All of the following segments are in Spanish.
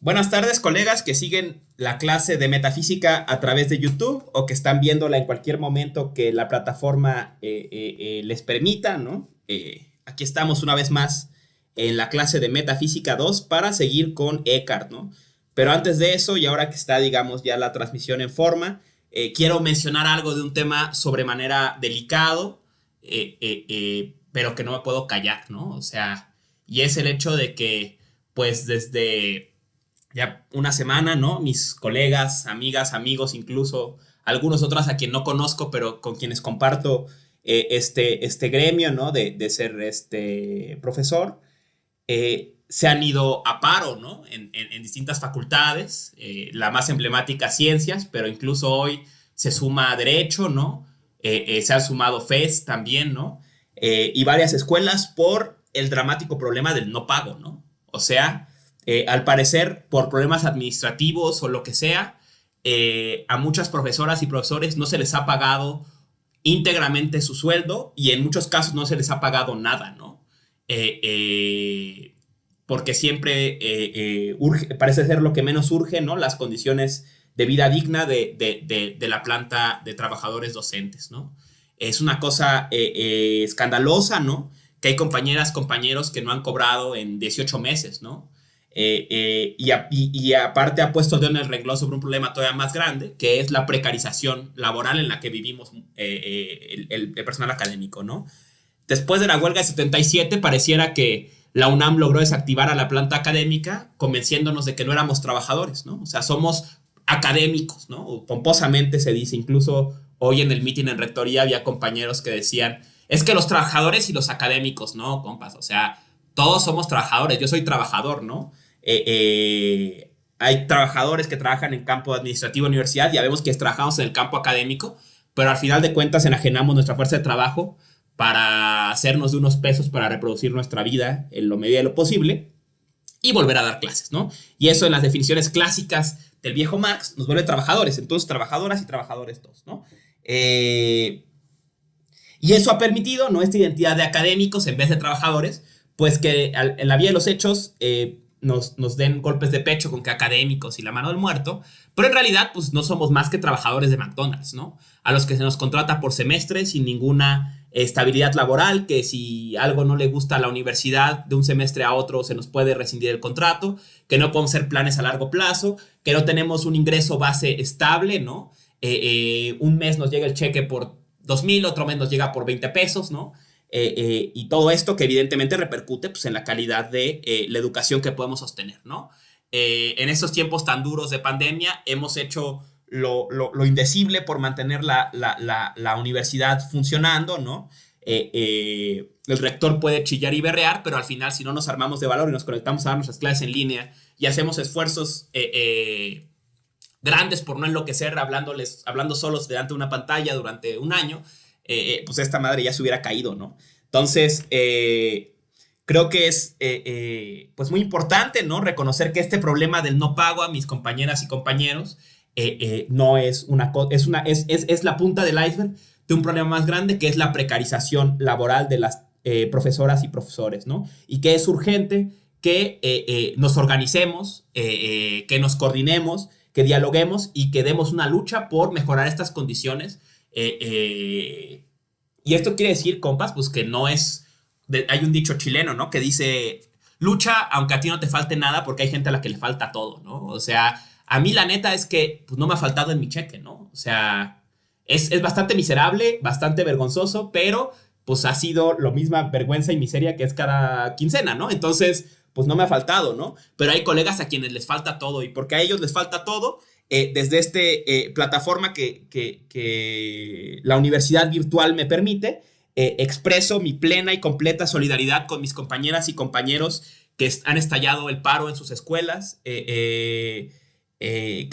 Buenas tardes, colegas que siguen la clase de metafísica a través de YouTube o que están viéndola en cualquier momento que la plataforma les permita, ¿no? Aquí estamos una vez más en la clase de Metafísica 2 para seguir con Eckhart, ¿no? Pero antes de eso, y ahora que está, digamos, ya la transmisión en forma, quiero mencionar algo de un tema sobremanera delicado, pero que no me puedo callar, ¿no? O sea, y es el hecho de que, pues, desde ya una semana, ¿no? Mis colegas, amigas, amigos, incluso algunos otros a quien no conozco, pero con quienes comparto este gremio, ¿no? De ser profesor, se han ido a paro, ¿no? En distintas facultades, la más emblemática ciencias, pero incluso hoy se suma derecho, ¿no? Se han sumado FES también, ¿no? Y varias escuelas por el dramático problema del no pago, ¿no? O sea, al parecer, por problemas administrativos o lo que sea, a muchas profesoras y profesores no se les ha pagado íntegramente su sueldo y en muchos casos no se les ha pagado nada, ¿no? Porque siempre parece ser lo que menos urge, ¿no? Las condiciones de vida digna de la planta de trabajadores docentes, ¿no? Es una cosa escandalosa, ¿no? Que hay compañeras, compañeros que no han cobrado en 18 meses, ¿no? Y aparte ha puesto el dedo en el renglón sobre un problema todavía más grande, que es la precarización laboral en la que vivimos el personal académico, ¿no? Después de la huelga de 77 pareciera que la UNAM logró desactivar a la planta académica convenciéndonos de que no éramos trabajadores, ¿no? O sea, somos académicos, ¿no? O pomposamente se dice, incluso hoy en el meeting en rectoría había compañeros que decían, es que los trabajadores y los académicos, ¿no, compas? O sea, todos somos trabajadores, yo soy trabajador, ¿no? Hay trabajadores que trabajan en campo administrativo de universidad, ya vemos que trabajamos en el campo académico, pero al final de cuentas enajenamos nuestra fuerza de trabajo para hacernos de unos pesos para reproducir nuestra vida en lo medida de lo posible y volver a dar clases, ¿no? Y eso en las definiciones clásicas del viejo Marx nos vuelve trabajadores, entonces trabajadoras y trabajadores todos, ¿no? Y eso ha permitido, ¿no? Esta identidad de académicos en vez de trabajadores, pues que en la vía de los hechos nos den golpes de pecho con que académicos y la mano del muerto, pero en realidad pues no somos más que trabajadores de McDonald's, ¿no? A los que se nos contrata por semestre sin ninguna estabilidad laboral, que si algo no le gusta a la universidad de un semestre a otro se nos puede rescindir el contrato, que no podemos hacer planes a largo plazo, que no tenemos un ingreso base estable, ¿no? Un mes nos llega el cheque por 2,000, otro mes nos llega por 20 pesos, ¿no? Y todo esto que evidentemente repercute pues, en la calidad de la educación que podemos sostener, ¿no? En estos tiempos tan duros de pandemia hemos hecho lo indecible por mantener la universidad funcionando, ¿no? El rector puede chillar y berrear, pero al final si no nos armamos de valor y nos conectamos a dar nuestras clases en línea y hacemos esfuerzos grandes por no enloquecer hablando solos delante de una pantalla durante un año, pues esta madre ya se hubiera caído, ¿no? Entonces, creo que es pues muy importante, ¿no? Reconocer que este problema del no pago a mis compañeras y compañeros no es una cosa, es la punta del iceberg de un problema más grande que es la precarización laboral de las profesoras y profesores, ¿no? Y que es urgente que nos organicemos, que nos coordinemos, que dialoguemos y que demos una lucha por mejorar estas condiciones. Y esto quiere decir, compas, pues que no es... hay un dicho chileno, ¿no? Que dice, lucha aunque a ti no te falte nada porque hay gente a la que le falta todo, ¿no? O sea, a mí la neta es que pues, no me ha faltado en mi cheque, ¿no? O sea, es bastante miserable, bastante vergonzoso, pero pues ha sido lo misma vergüenza y miseria que es cada quincena, ¿no? Entonces, pues no me ha faltado, ¿no? Pero hay colegas a quienes les falta todo y porque a ellos les falta todo, desde esta plataforma que la universidad virtual me permite, expreso mi plena y completa solidaridad con mis compañeras y compañeros que han estallado el paro en sus escuelas, que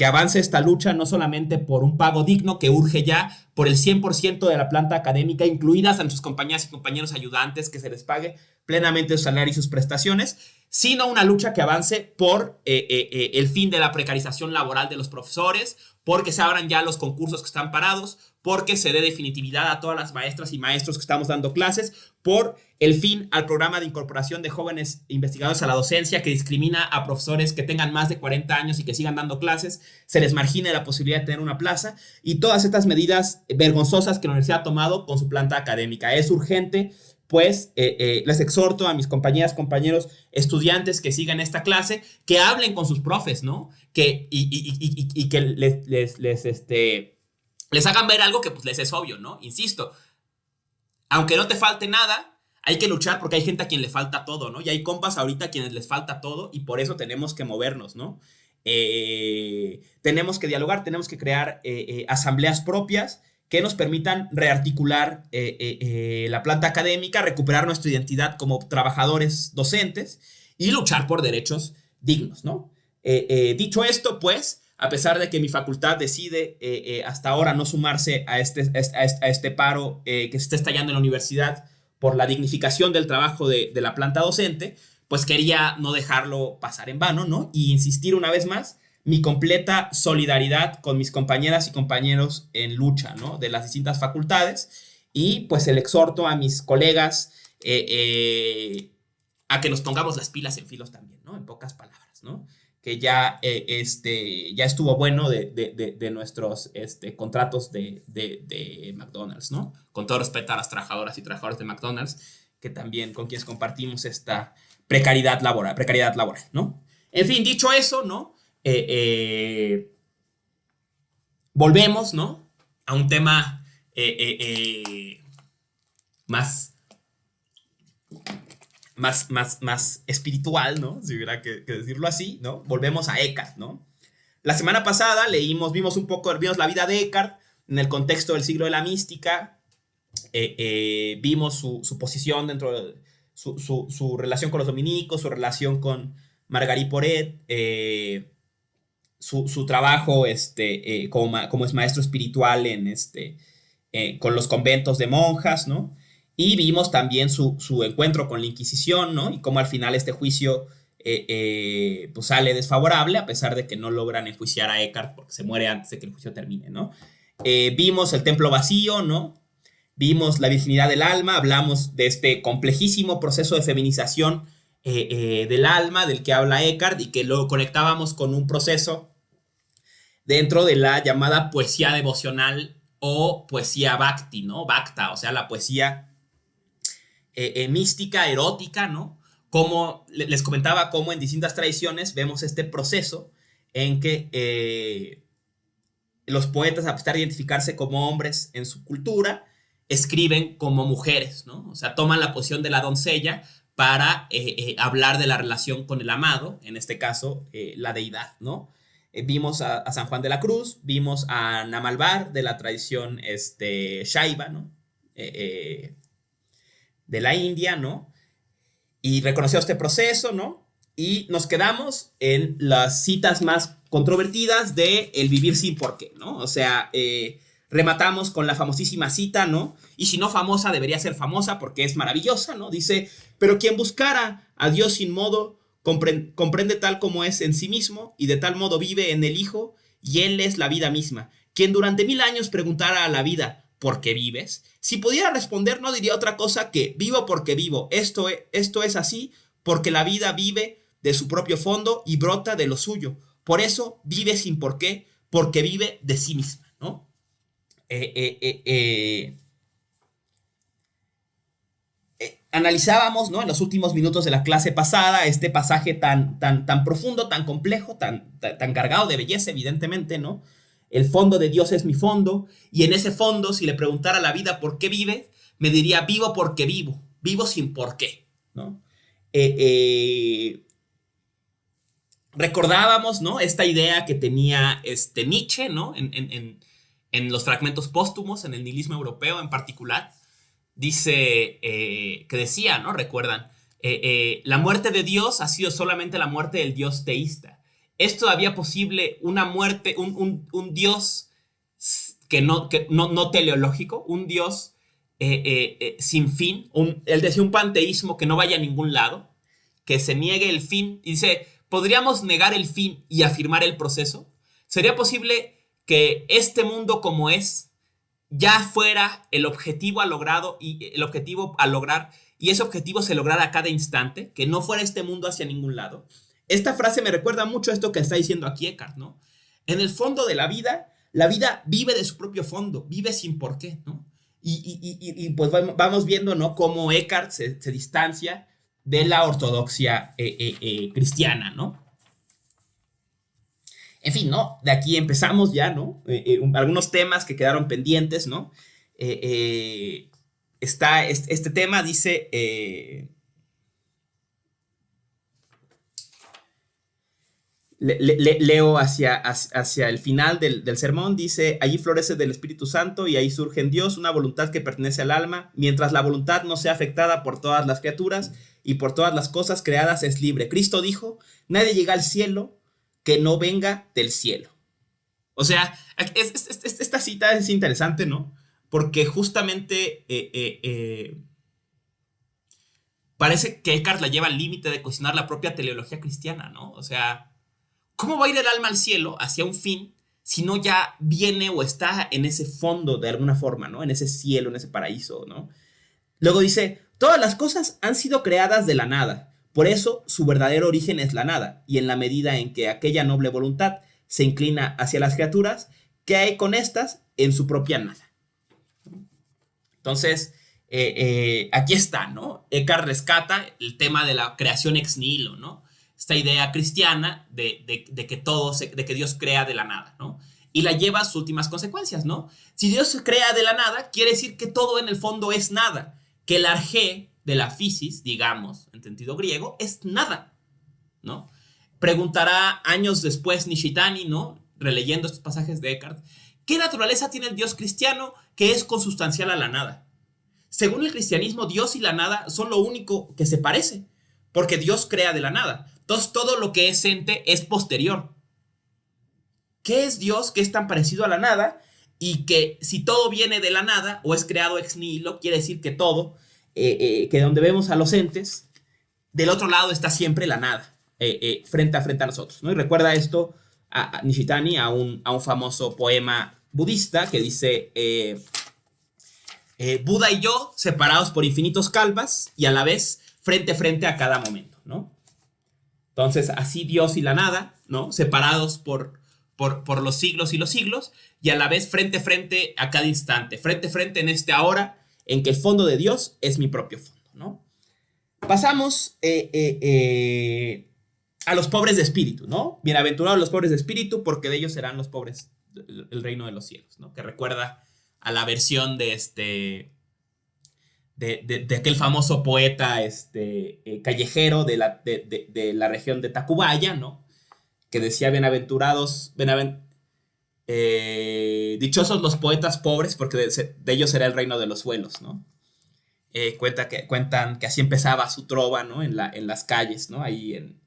avance esta lucha no solamente por un pago digno que urge ya, por el 100% de la planta académica, incluidas a sus compañeras y compañeros ayudantes, que se les pague plenamente su salario y sus prestaciones, sino una lucha que avance por el fin de la precarización laboral de los profesores, porque se abran ya los concursos que están parados, porque se dé definitividad a todas las maestras y maestros que estamos dando clases, por el fin al programa de incorporación de jóvenes investigadores a la docencia que discrimina a profesores que tengan más de 40 años y que sigan dando clases, se les margine la posibilidad de tener una plaza, y todas estas medidas vergonzosas que la universidad ha tomado con su planta académica. Es urgente, pues les exhorto a mis compañeras, compañeros, estudiantes que sigan esta clase, que hablen con sus profes, ¿no? Y que les hagan ver algo que pues les es obvio, ¿no? Insisto, aunque no te falte nada, hay que luchar porque hay gente a quien le falta todo, ¿no? Y hay compas ahorita a quienes les falta todo y por eso tenemos que movernos, ¿no? Tenemos que dialogar, tenemos que crear asambleas propias que nos permitan rearticular la planta académica, recuperar nuestra identidad como trabajadores docentes y luchar por derechos dignos, ¿no? Dicho esto, pues, a pesar de que mi facultad decide hasta ahora no sumarse a este paro que se está estallando en la universidad por la dignificación del trabajo de la planta docente, pues quería no dejarlo pasar en vano, ¿no? Y insistir una vez más mi completa solidaridad con mis compañeras y compañeros en lucha, ¿no? De las distintas facultades, y pues el exhorto a mis colegas a que nos pongamos las pilas en filos también, ¿no? En pocas palabras, ¿no? Que ya, ya estuvo bueno de nuestros contratos de McDonald's, ¿no? Con todo respeto a las trabajadoras y trabajadores de McDonald's, que también con quienes compartimos esta precariedad laboral, ¿no? En fin, dicho eso, ¿no? Volvemos, ¿no? A un tema más espiritual, ¿no? Si hubiera que decirlo así, ¿no? Volvemos a Eckhart, ¿no? La semana pasada vimos la vida de Eckhart en el contexto del siglo de la mística, vimos su posición dentro de su relación con los dominicos, su relación con Marguerite Porete, su trabajo como es maestro espiritual con los conventos de monjas, ¿no? Y vimos también su encuentro con la Inquisición, ¿no? Y cómo al final este juicio pues sale desfavorable, a pesar de que no logran enjuiciar a Eckhart porque se muere antes de que el juicio termine, ¿no? Vimos el templo vacío, ¿no? Vimos la virginidad del alma, hablamos de este complejísimo proceso de feminización del alma del que habla Eckhart y que lo conectábamos con un proceso dentro de la llamada poesía devocional o poesía bhakti, ¿no? Bhakta, o sea, la poesía mística, erótica, ¿no? Como les comentaba, cómo en distintas tradiciones vemos este proceso en que los poetas, a pesar de identificarse como hombres en su cultura, escriben como mujeres, ¿no? O sea, toman la posición de la doncella para hablar de la relación con el amado, en este caso, la deidad, ¿no? Vimos a San Juan de la Cruz, vimos a Namalbar de la tradición Shaiva, ¿no? De la India, ¿no? Y reconoció este proceso, ¿no? Y nos quedamos en las citas más controvertidas de El vivir sin por qué, ¿no? O sea, rematamos con la famosísima cita, ¿no? Y si no famosa, debería ser famosa porque es maravillosa, ¿no? Dice, pero quien buscara a Dios sin modo, comprende tal como es en sí mismo y de tal modo vive en el Hijo y Él es la vida misma. Quien durante 1000 años preguntara a la vida, ¿por qué vives? Si pudiera responder, no diría otra cosa que vivo porque vivo. Esto es así porque la vida vive de su propio fondo y brota de lo suyo. Por eso vive sin por qué, porque vive de sí misma, ¿no? Analizábamos, ¿no? En los últimos minutos de la clase pasada este pasaje tan profundo, tan complejo, tan cargado de belleza, evidentemente, ¿no? El fondo de Dios es mi fondo, y en ese fondo, si le preguntara a la vida por qué vive, me diría vivo porque vivo, vivo sin por qué, ¿no? Recordábamos, ¿no? Esta idea que tenía Nietzsche, ¿no? En los fragmentos póstumos, en el nihilismo europeo en particular, dice, que decía, ¿no? Recuerdan, la muerte de Dios ha sido solamente la muerte del Dios teísta. ¿Es todavía posible una muerte, un Dios que no teleológico, un Dios sin fin? Él decía un panteísmo que no vaya a ningún lado, que se niegue el fin. Y dice, ¿podríamos negar el fin y afirmar el proceso? ¿Sería posible que este mundo como es ya fuera el objetivo a logrado y el objetivo a lograr y ese objetivo se lograra a cada instante, que no fuera este mundo hacia ningún lado. Esta frase me recuerda mucho a esto que está diciendo aquí Eckhart, ¿no? En el fondo de la vida vive de su propio fondo, vive sin por qué, ¿no? Y pues vamos viendo, ¿no? Cómo Eckhart se distancia de la ortodoxia cristiana, ¿no? En fin, ¿no? De aquí empezamos ya, ¿no? Algunos temas que quedaron pendientes, ¿no? Eh, eh, está este tema, dice, leo hacia el final del sermón, dice, allí florece del Espíritu Santo y ahí surge en Dios una voluntad que pertenece al alma, mientras la voluntad no sea afectada por todas las criaturas y por todas las cosas creadas es libre. Cristo dijo, nadie llega al cielo que no venga del cielo. O sea, esta cita es interesante, ¿no? Porque justamente parece que Eckhart la lleva al límite de cuestionar la propia teleología cristiana, ¿no? O sea, ¿cómo va a ir el alma al cielo hacia un fin si no ya viene o está en ese fondo de alguna forma, ¿no? En ese cielo, en ese paraíso, ¿no? Luego dice, todas las cosas han sido creadas de la nada, por eso su verdadero origen es la nada, y en la medida en que aquella noble voluntad se inclina hacia las criaturas, ¿qué hay con estas en su propia nada? Entonces, aquí está, ¿no? Eckhart rescata el tema de la creación ex nihilo, ¿no? Esta idea cristiana de que de que Dios crea de la nada, ¿no? Y la lleva a sus últimas consecuencias, ¿no? Si Dios crea de la nada, quiere decir que todo en el fondo es nada, que el arjé de la physis, digamos, en sentido griego, es nada, ¿no? Preguntará años después Nishitani, ¿no? Releyendo estos pasajes de Eckhart, ¿qué naturaleza tiene el Dios cristiano que es consustancial a la nada? Según el cristianismo, Dios y la nada son lo único que se parece, porque Dios crea de la nada. Entonces, todo lo que es ente es posterior. ¿Qué es Dios que es tan parecido a la nada? Y que si todo viene de la nada o es creado ex nihilo, quiere decir que todo, que donde vemos a los entes, del otro lado está siempre la nada, frente a nosotros, ¿no? Y recuerda esto a Nishitani, a un famoso poema budista que dice, Buda y yo separados por infinitos calvas y a la vez frente a frente a cada momento, ¿no? Entonces, así Dios y la nada, ¿no? Separados por los siglos y los siglos y a la vez frente a frente a cada instante, frente a frente en este ahora en que el fondo de Dios es mi propio fondo, ¿no? Pasamos a los pobres de espíritu, ¿no? Bienaventurados los pobres de espíritu, porque de ellos serán los pobres, el reino de los cielos, ¿no? Que recuerda a la versión de aquel famoso poeta callejero de la región de Tacubaya, ¿no? Que decía, dichosos los poetas pobres, porque de ellos será el reino de los suelos, ¿no? Cuentan que así empezaba su trova, ¿no? En las calles, ¿no? Ahí en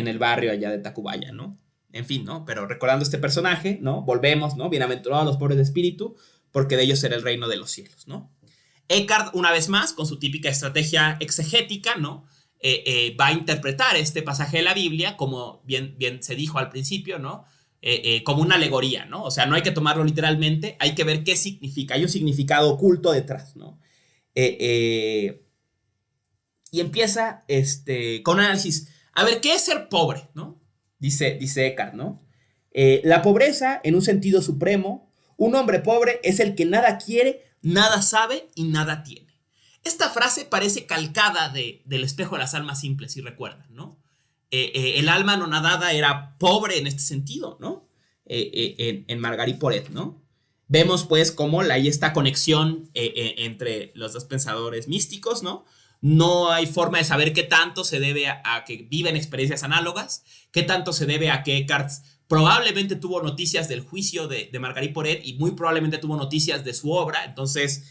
el barrio allá de Tacubaya, ¿no? En fin, ¿no? Pero recordando este personaje, ¿no? Volvemos, ¿no? Bienaventurados los pobres de espíritu, porque de ellos será el reino de los cielos, ¿no? Eckhart, una vez más, con su típica estrategia exegética, ¿no? Va a interpretar este pasaje de la Biblia, como bien se dijo al principio, ¿no? Como una alegoría, ¿no? O sea, no hay que tomarlo literalmente, hay que ver qué significa, hay un significado oculto detrás, ¿no? Y empieza con un análisis. A ver, ¿qué es ser pobre, no? Dice Eckhart, ¿no? La pobreza, en un sentido supremo, un hombre pobre es el que nada quiere, nada sabe y nada tiene. Esta frase parece calcada del espejo de las almas simples, si recuerdan, ¿no? El alma anonadada era pobre en este sentido, ¿no? En Margarit Porete, ¿no? Vemos pues cómo hay esta conexión entre los dos pensadores místicos, ¿no? No hay forma de saber qué tanto se debe a que viven experiencias análogas, qué tanto se debe a que Eckhart probablemente tuvo noticias del juicio de Margarit Porete y muy probablemente tuvo noticias de su obra, entonces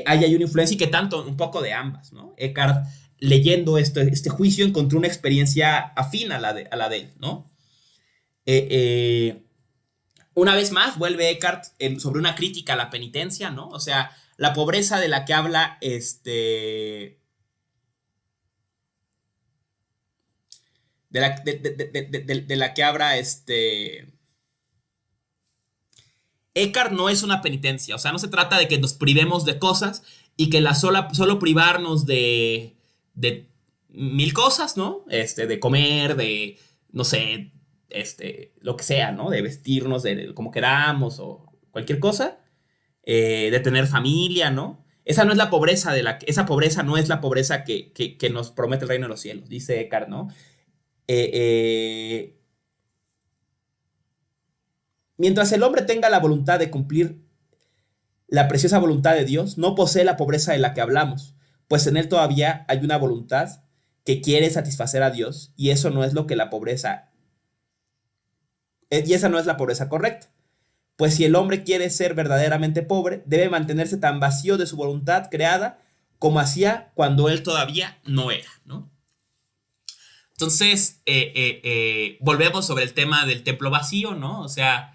hay una influencia y que tanto, un poco de ambas, ¿no? Eckhart, leyendo este juicio, encontró una experiencia afín a la de él, ¿no? Una vez más, vuelve Eckhart sobre una crítica a la penitencia, ¿no? O sea, la pobreza de la que habla de la que habla Eckhart no es una penitencia, o sea, no se trata de que nos privemos de cosas y que solo privarnos de mil cosas, ¿no? De comer, de, no sé, lo que sea, ¿no? De vestirnos de como queramos o cualquier cosa, de tener familia, ¿no? Esa no es la pobreza esa pobreza no es la pobreza que nos promete el reino de los cielos, dice Eckhart, ¿no? Eh, eh, Mientras el hombre tenga la voluntad de cumplir la preciosa voluntad de Dios, no posee la pobreza de la que hablamos, pues en él todavía hay una voluntad que quiere satisfacer a Dios, y eso no es lo que la pobreza, y esa no es la pobreza correcta. Pues si el hombre quiere ser verdaderamente pobre, debe mantenerse tan vacío de su voluntad creada como hacía cuando él todavía no era, ¿no? Entonces, volvemos sobre el tema del templo vacío, ¿no? O sea,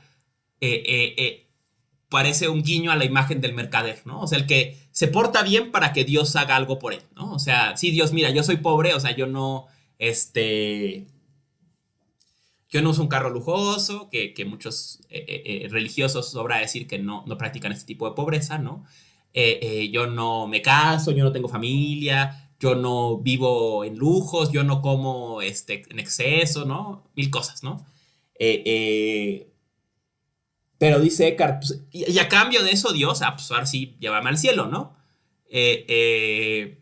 parece un guiño a la imagen del mercader, ¿no? O sea, el que se porta bien para que Dios haga algo por él, ¿no? O sea, sí, Dios, mira, yo soy pobre, o sea, yo no uso un carro lujoso, que muchos religiosos sobra decir que no practican este tipo de pobreza, ¿no? Yo no me caso, yo no tengo familia, yo no vivo en lujos, yo no como en exceso, ¿no? Mil cosas, ¿no? Eh, eh, pero dice Eckhart, pues, y a cambio de eso Dios, pues ahora sí, llévame al cielo, ¿no? Eh, eh,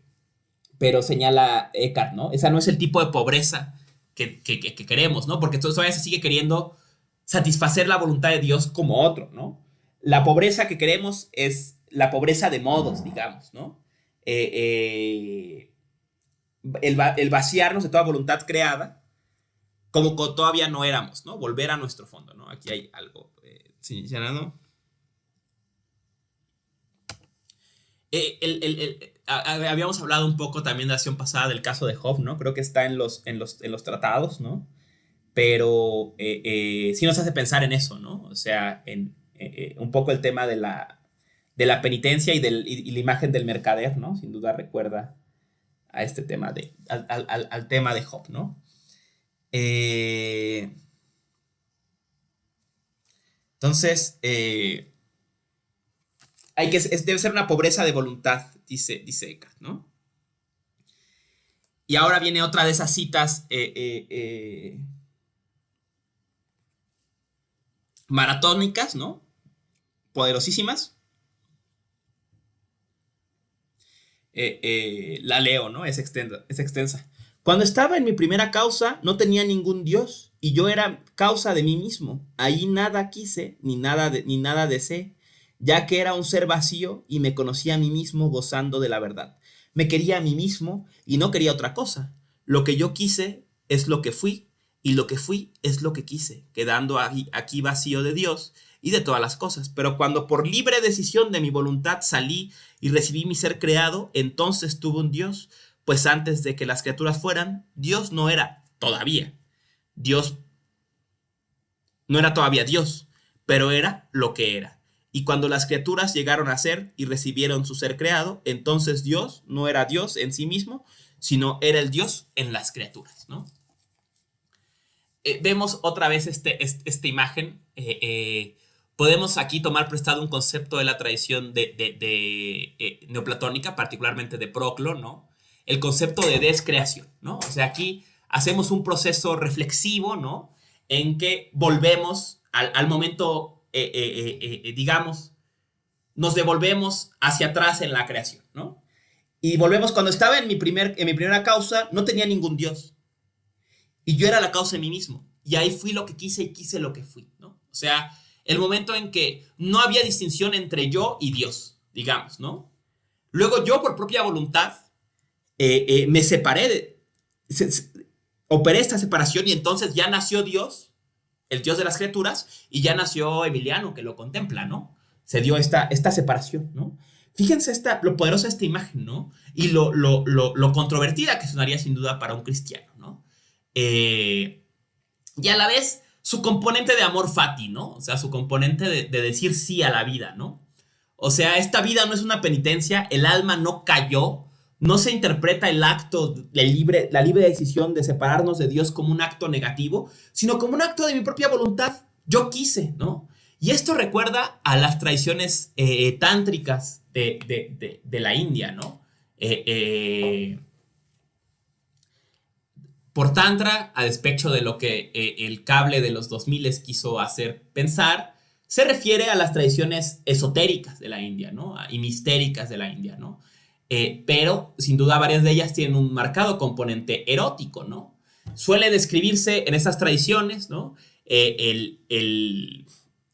pero señala Eckhart, ¿no? Esa no es el tipo de pobreza que queremos, ¿no? Porque todavía se sigue queriendo satisfacer la voluntad de Dios como otro, ¿no? La pobreza que queremos es la pobreza de modos, digamos, ¿no? El vaciarnos de toda voluntad creada, como todavía no éramos, ¿no? Volver a nuestro fondo, ¿no? Aquí hay algo señalando. Habíamos hablado un poco también de la sesión pasada del caso de Job, ¿no? Creo que está en los tratados, ¿no? Pero sí nos hace pensar en eso, ¿no? O sea, en un poco el tema de la penitencia y la imagen del mercader, ¿no? Sin duda recuerda a este tema al tema de Job, ¿no? Entonces, debe ser una pobreza de voluntad, dice Eckhart, ¿no? Y ahora viene otra de esas citas maratónicas, ¿no? Poderosísimas. La leo, ¿no? Es extensa. Cuando estaba en mi primera causa, no tenía ningún Dios, y yo era causa de mí mismo. Ahí nada quise, ni nada deseé, ya que era un ser vacío y me conocía a mí mismo gozando de la verdad. Me quería a mí mismo y no quería otra cosa. Lo que yo quise es lo que fui, y lo que fui es lo que quise, quedando aquí vacío de Dios y de todas las cosas. Pero cuando por libre decisión de mi voluntad salí y recibí mi ser creado, entonces tuve un Dios, pues antes de que las criaturas fueran, Dios no era todavía. Dios no era todavía Dios, pero era lo que era. Y cuando las criaturas llegaron a ser y recibieron su ser creado, entonces Dios no era Dios en sí mismo, sino era el Dios en las criaturas, ¿no? Vemos otra vez esta imagen. Podemos aquí tomar prestado un concepto de la tradición neoplatónica, particularmente de Proclo, ¿no? El concepto de descreación, ¿no? O sea, aquí hacemos un proceso reflexivo, ¿no? En que volvemos al momento, digamos, nos devolvemos hacia atrás en la creación, ¿no? Y volvemos, cuando estaba en mi primera causa, no tenía ningún Dios. Y yo era la causa de mí mismo. Y ahí fui lo que quise y quise lo que fui, ¿no? O sea, el momento en que no había distinción entre yo y Dios, digamos, ¿no? Luego yo, por propia voluntad, me separé, operé esta separación, y entonces ya nació Dios, el Dios de las criaturas, y ya nació Emiliano, que lo contempla, ¿no? Se dio esta separación, ¿no? Fíjense lo poderosa de esta imagen, ¿no? Y lo controvertida que sonaría sin duda para un cristiano, ¿no? Y a la vez su componente de amor fati, ¿no? O sea, su componente de decir sí a la vida, ¿no? O sea, esta vida no es una penitencia, el alma no cayó, no se interpreta el acto, la libre decisión de separarnos de Dios como un acto negativo, sino como un acto de mi propia voluntad. Yo quise, ¿no? Y esto recuerda a las tradiciones tántricas de la India, ¿no? Eh, eh, por tantra, a despecho de lo que el cable de los 2000 quiso hacer pensar, se refiere a las tradiciones esotéricas de la India, ¿no? Y mistéricas de la India, ¿no? Pero sin duda varias de ellas tienen un marcado componente erótico, ¿no? Suele describirse en esas tradiciones, ¿no?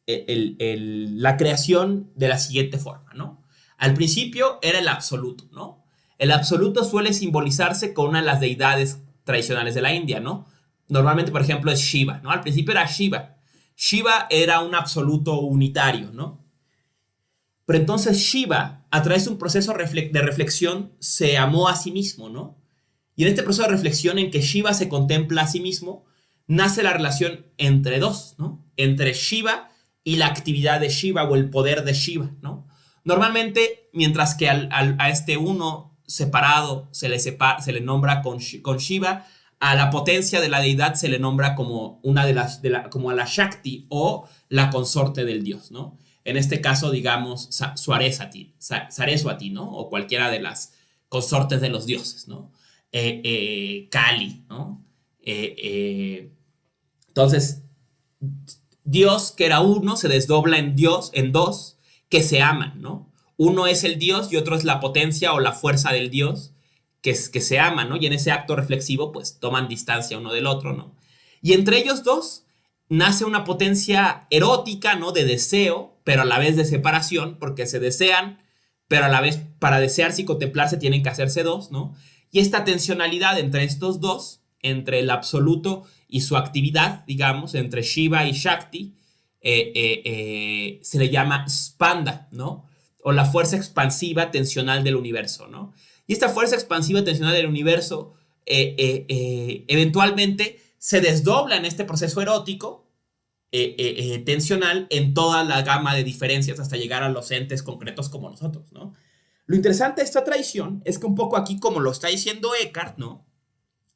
La creación de la siguiente forma, ¿no? Al principio era el absoluto, ¿no? El absoluto suele simbolizarse con una de las deidades tradicionales de la India, ¿no? Normalmente, por ejemplo, es Shiva, ¿no? Al principio era Shiva. Shiva era un absoluto unitario, ¿no? Pero entonces Shiva, a través de un proceso de reflexión, se amó a sí mismo, ¿no? Y en este proceso de reflexión en que Shiva se contempla a sí mismo, nace la relación entre dos, ¿no? Entre Shiva y la actividad de Shiva o el poder de Shiva, ¿no? Normalmente, mientras que a este uno separado se le nombra con Shiva, a la potencia de la deidad se le nombra como una como a la Shakti o la consorte del dios, ¿no? En este caso, digamos, Saraswati, ¿no? O cualquiera de las consortes de los dioses, ¿no? Kali, ¿no? Entonces, Dios, que era uno, se desdobla en Dios, en dos, que se aman, ¿no? Uno es el Dios y otro es la potencia o la fuerza del Dios que se aman, ¿no? Y en ese acto reflexivo, pues, toman distancia uno del otro, ¿no? Y entre ellos dos nace una potencia erótica, ¿no? De deseo, pero a la vez de separación, porque se desean, pero a la vez, para desearse y contemplarse, tienen que hacerse dos, ¿no? Y esta tensionalidad entre estos dos, entre el absoluto y su actividad, digamos, entre Shiva y Shakti, se le llama Spanda, ¿no? O la fuerza expansiva tensional del universo, ¿no? Y esta fuerza expansiva tensional del universo eventualmente se desdobla en este proceso erótico tensional en toda la gama de diferencias hasta llegar a los entes concretos como nosotros, ¿no? Lo interesante de esta tradición es que un poco aquí, como lo está diciendo Eckhart, ¿no?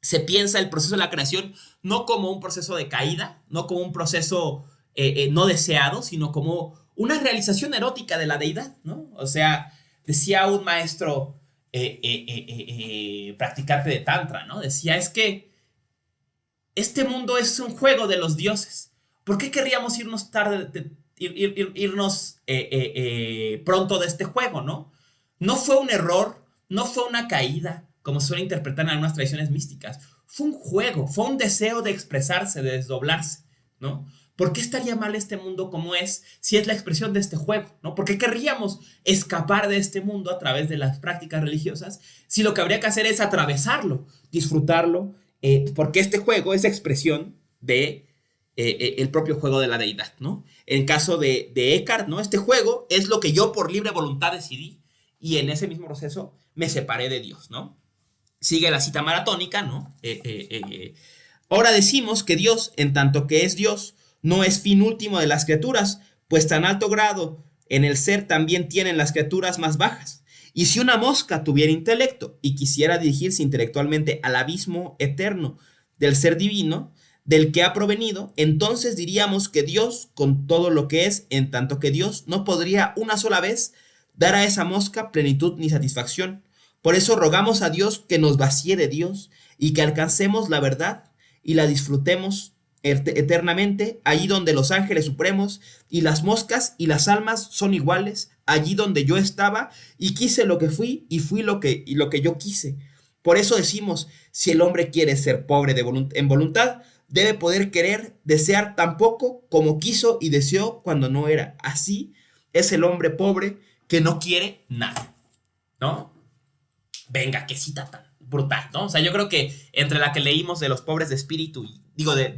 Se piensa el proceso de la creación no como un proceso de caída, no como un proceso no deseado, sino como una realización erótica de la deidad, ¿no? O sea, decía un maestro practicante de Tantra, ¿no? Decía, es que este mundo es un juego de los dioses. ¿Por qué querríamos irnos pronto de este juego, ¿no? No fue un error, no fue una caída, como se suele interpretar en algunas tradiciones místicas. Fue un juego, fue un deseo de expresarse, de desdoblarse, ¿no? ¿Por qué estaría mal este mundo como es si es la expresión de este juego, ¿no? ¿Por qué querríamos escapar de este mundo a través de las prácticas religiosas si lo que habría que hacer es atravesarlo, disfrutarlo, porque este juego es expresión de el propio juego de la deidad, ¿no? En caso de Eckhart, ¿no? Este juego es lo que yo por libre voluntad decidí y en ese mismo proceso me separé de Dios, ¿no? Sigue la cita maratónica, ¿no? Ahora decimos que Dios, en tanto que es Dios, no es fin último de las criaturas, pues tan alto grado en el ser también tienen las criaturas más bajas. Y si una mosca tuviera intelecto y quisiera dirigirse intelectualmente al abismo eterno del ser divino, del que ha provenido, entonces diríamos que Dios, con todo lo que es, en tanto que Dios no podría una sola vez dar a esa mosca plenitud ni satisfacción. Por eso rogamos a Dios que nos vacíe de Dios y que alcancemos la verdad y la disfrutemos eternamente, allí donde los ángeles supremos y las moscas y las almas son iguales, allí donde yo estaba y quise lo que fui y fui lo que yo quise. Por eso decimos, si el hombre quiere ser pobre en voluntad, debe poder querer, desear tan poco como quiso y deseó cuando no era. Así es el hombre pobre que no quiere nada, ¿no? Venga, qué cita tan brutal, ¿no? O sea, yo creo que entre la que leímos de los pobres de espíritu, digo, de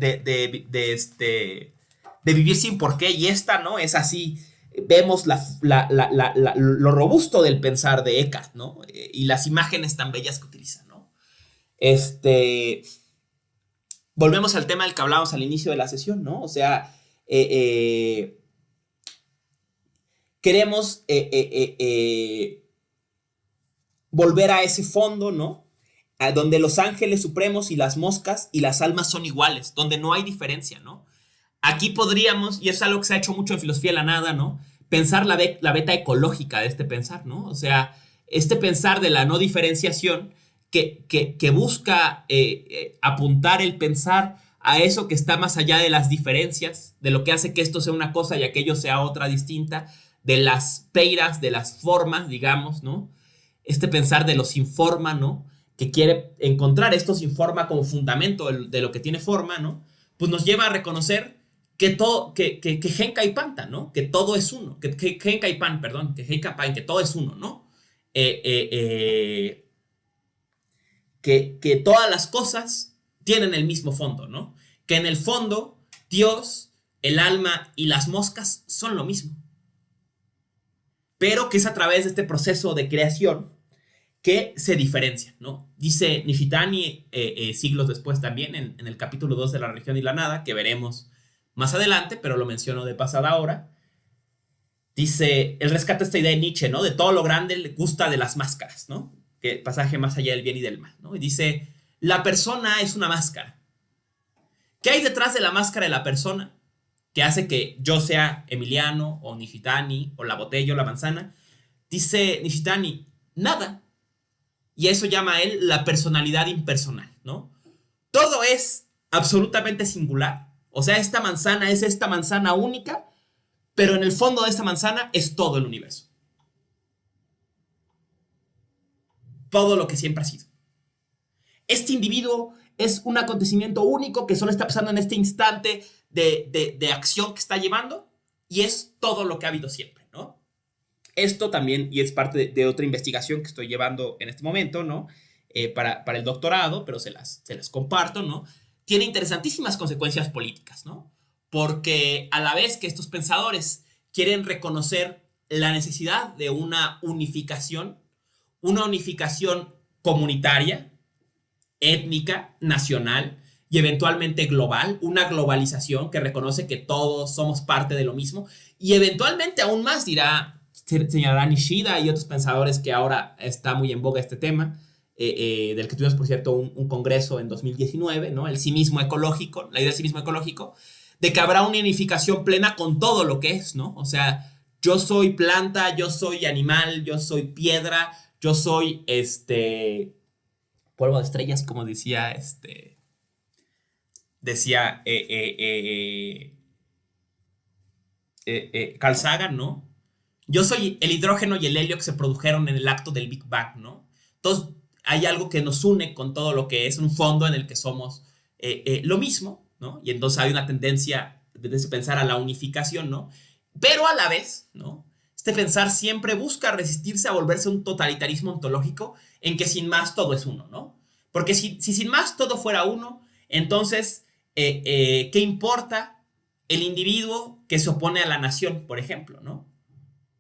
vivir sin porqué y esta, ¿no? Es así, vemos lo robusto del pensar de Eckhart, ¿no? Y las imágenes tan bellas que utiliza, ¿no? Volvemos al tema del que hablábamos al inicio de la sesión, ¿no? O sea, queremos volver a ese fondo, ¿no? A donde los ángeles supremos y las moscas y las almas son iguales, donde no hay diferencia, ¿no? Aquí podríamos, y es algo que se ha hecho mucho en filosofía de la nada, ¿no? Pensar la beta ecológica de este pensar, ¿no? O sea, este pensar de la no diferenciación que busca apuntar el pensar a eso que está más allá de las diferencias, de lo que hace que esto sea una cosa y aquello sea otra distinta, de las peiras, de las formas, digamos, ¿no? Este pensar de lo sin forma, ¿no? Que quiere encontrar esto sin forma como fundamento de lo que tiene forma, ¿no? Pues nos lleva a reconocer que todo, que Genka y Panta, ¿no? Que todo es uno, que Genka y Pan, perdón, que Genka Pan, que todo es uno, ¿no? Eh, eh, eh, que todas las cosas tienen el mismo fondo, ¿no? Que en el fondo Dios, el alma y las moscas son lo mismo, pero que es a través de este proceso de creación que se diferencian, ¿no? Dice Nishitani siglos después también en el capítulo 2 de La religión y la nada, que veremos más adelante, pero lo menciono de pasada hora. Dice, él rescata esta idea de Nietzsche, ¿no? De todo lo grande le gusta de las máscaras, ¿no? Que pasaje más allá del bien y del mal, ¿no? Y dice, la persona es una máscara. ¿Qué hay detrás de la máscara de la persona que hace que yo sea Emiliano o Nishitani o la botella o la manzana? Dice Nishitani, nada. Y eso llama a él la personalidad impersonal, ¿no? Todo es absolutamente singular. O sea, esta manzana es esta manzana única, pero en el fondo de esta manzana es todo el universo. Todo lo que siempre ha sido. Este individuo es un acontecimiento único que solo está pasando en este instante de acción que está llevando y es todo lo que ha habido siempre, ¿no? Esto también, y es parte de otra investigación que estoy llevando en este momento, ¿no? Para el doctorado, pero se las comparto, ¿no? Tiene interesantísimas consecuencias políticas, ¿no? Porque a la vez que estos pensadores quieren reconocer la necesidad de una unificación comunitaria, étnica, nacional y eventualmente global, una globalización que reconoce que todos somos parte de lo mismo y eventualmente aún más señalará Nishida y otros pensadores que ahora está muy en boga este tema, del que tuvimos, por cierto, un congreso en 2019, ¿no? El sí mismo ecológico, la idea del sí mismo ecológico, de que habrá una unificación plena con todo lo que es, ¿no? O sea, yo soy planta, yo soy animal, yo soy piedra, yo soy polvo de estrellas, como decía Carl Sagan, ¿no? Yo soy el hidrógeno y el helio que se produjeron en el acto del Big Bang, ¿no? Entonces, hay algo que nos une con todo lo que es un fondo en el que somos lo mismo, ¿no? Y entonces hay una tendencia de pensar a la unificación, ¿no? Pero a la vez, ¿no? Este pensar siempre busca resistirse a volverse un totalitarismo ontológico en que sin más todo es uno, ¿no? Porque si sin más todo fuera uno, entonces, ¿qué importa el individuo que se opone a la nación, por ejemplo, ¿no?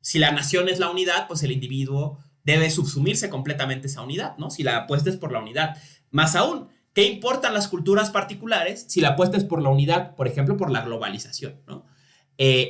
Si la nación es la unidad, pues el individuo debe subsumirse completamente a esa unidad, ¿no? Si la apuesta es por la unidad. Más aún, ¿qué importan las culturas particulares si la apuesta es por la unidad, por ejemplo, por la globalización, ¿no?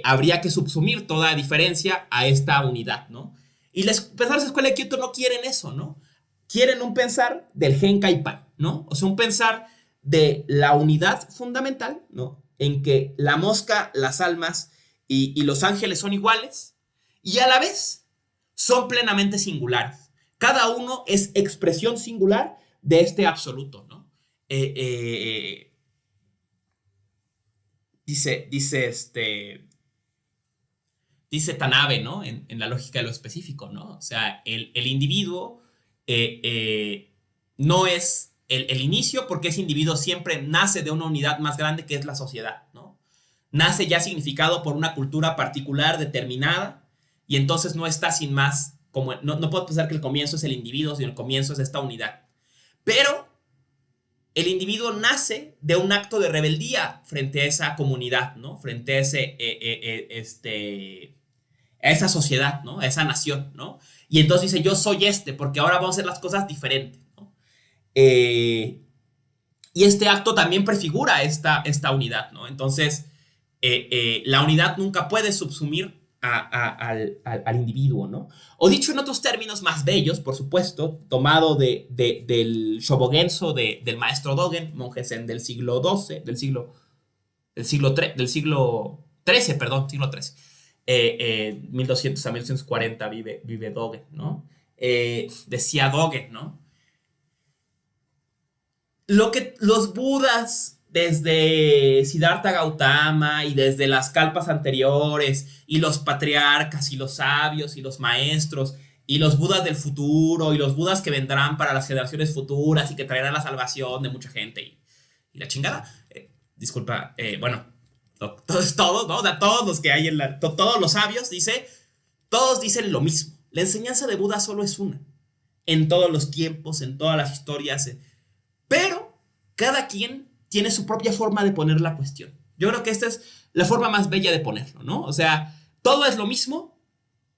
Habría que subsumir toda diferencia a esta unidad, ¿no? Y los pensadores de escuela de Kyoto no quieren eso, ¿no? Quieren un pensar del Genka y Pan, ¿no? O sea, un pensar de la unidad fundamental, ¿no? En que la mosca, las almas y los ángeles son iguales y a la vez son plenamente singulares. Cada uno es expresión singular de este absoluto, ¿no? Dice Tanabe, ¿no? En la lógica de lo específico, ¿no? O sea, el individuo no es el inicio porque ese individuo siempre nace de una unidad más grande que es la sociedad, ¿no? Nace ya significado por una cultura particular determinada y entonces no está sin más, como no puedo pensar que el comienzo es el individuo, sino el comienzo es esta unidad. Pero el individuo nace de un acto de rebeldía frente a esa comunidad, ¿no? Frente a a esa sociedad, ¿no? A esa nación, ¿no? Y entonces dice, yo soy porque ahora vamos a hacer las cosas diferentes, ¿no? Y este acto también prefigura esta unidad, ¿no? Entonces, la unidad nunca puede subsumir al individuo, ¿no? O dicho en otros términos más bellos, por supuesto, tomado del Shobogenzo del maestro Dogen, monje zen del siglo XII, del siglo del siglo XIII, perdón, siglo XIII. 1200 a 1240 vive Dogen, ¿no? Decía Dogen, ¿no? Lo que los budas desde Siddhartha Gautama y desde las kalpas anteriores y los patriarcas y los sabios y los maestros y los budas del futuro y los budas que vendrán para las generaciones futuras y que traerán la salvación de mucha gente y la chingada. Disculpa, bueno, todos, ¿no? O sea, todos los que hay todos los sabios, todos dicen lo mismo. La enseñanza de Buda solo es una. En todos los tiempos, en todas las historias. Pero cada quien tiene su propia forma de poner la cuestión. Yo creo que esta es la forma más bella de ponerlo, ¿no? O sea, todo es lo mismo,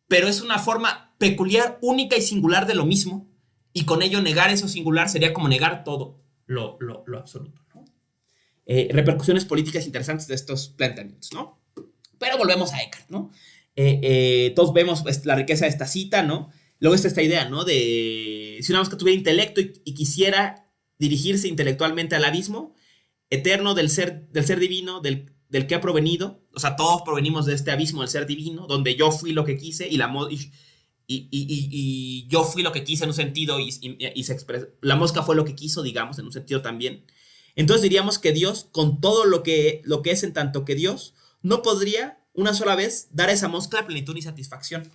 pero es una forma peculiar, única y singular de lo mismo. Y con ello negar eso singular sería como negar todo lo absoluto, ¿no? Repercusiones políticas interesantes de estos planteamientos, ¿no? Pero volvemos a Eckhart, ¿no? Todos vemos pues, la riqueza de esta cita, ¿no? Luego está esta idea, ¿no? De si una mosca tuviera intelecto y quisiera dirigirse intelectualmente al abismo eterno del ser divino, del que ha provenido, o sea, todos provenimos de este abismo del ser divino, donde yo fui lo que quise y yo fui lo que quise en un sentido y se expresa, la mosca fue lo que quiso, digamos, en un sentido también. Entonces diríamos que Dios, con todo lo que es en tanto que Dios, no podría una sola vez dar a esa mosca plenitud y satisfacción.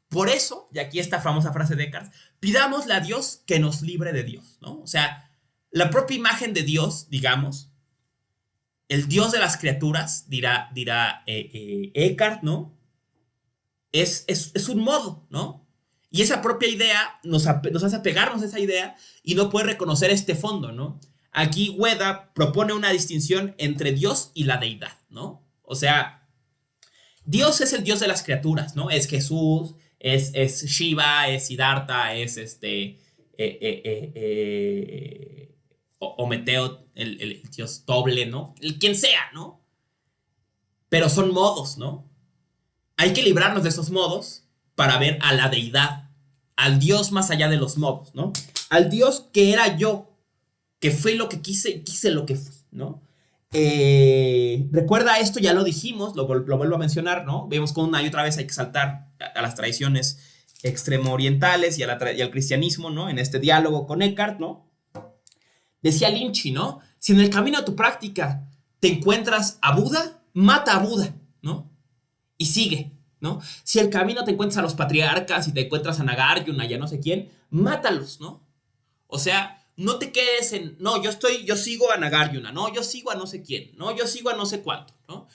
Por eso, y aquí esta famosa frase de Eckhart, pidámosle a Dios que nos libre de Dios, ¿no? O sea, la propia imagen de Dios, digamos, el Dios de las criaturas, dirá Eckhart, ¿no? Es un modo, ¿no? Y esa propia idea nos hace apegarnos a esa idea y no puede reconocer este fondo, ¿no? Aquí Ueda propone una distinción entre Dios y la deidad, ¿no? O sea, Dios es el Dios de las criaturas, ¿no? Es Jesús, es Shiva, es Siddhartha, es Ometeo, el dios Toble, ¿no? El quien sea, ¿no? Pero son modos, ¿no? Hay que librarnos de esos modos para ver a la deidad, al Dios más allá de los modos, ¿no? Al Dios que era yo, que fui lo que quise y quise lo que fui, ¿no? Recuerda esto, ya lo dijimos, lo vuelvo a mencionar, ¿no? Vemos como una y otra vez hay que saltar a las tradiciones extremo orientales y al cristianismo, ¿no? En este diálogo con Eckhart, ¿no? Decía Lynch, ¿no? Si en el camino de tu práctica te encuentras a Buda, mata a Buda, ¿no? Y sigue, ¿no? Si el camino te encuentras a los patriarcas y te encuentras a Nagarjuna, ya no sé quién, mátalos, ¿no? O sea, no te quedes en, no, yo sigo a Nagarjuna, no, yo sigo a no sé quién, no, yo sigo a no sé cuánto, ¿no?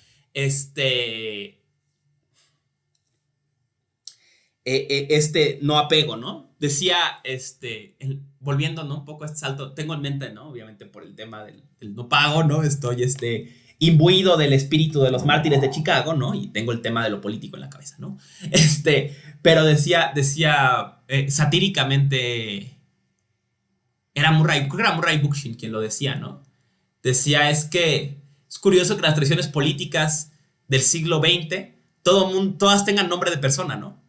No apego, ¿no? Decía, volviendo, ¿no? Un poco a este salto, tengo en mente, ¿no? Obviamente por el tema del no pago, ¿no? Estoy, imbuido del espíritu de los mártires de Chicago, ¿no? Y tengo el tema de lo político en la cabeza, ¿no? Pero decía satíricamente, creo que era Murray Bookchin quien lo decía, ¿no? Decía, es que es curioso que las tradiciones políticas del siglo XX, todas tengan nombre de persona, ¿no?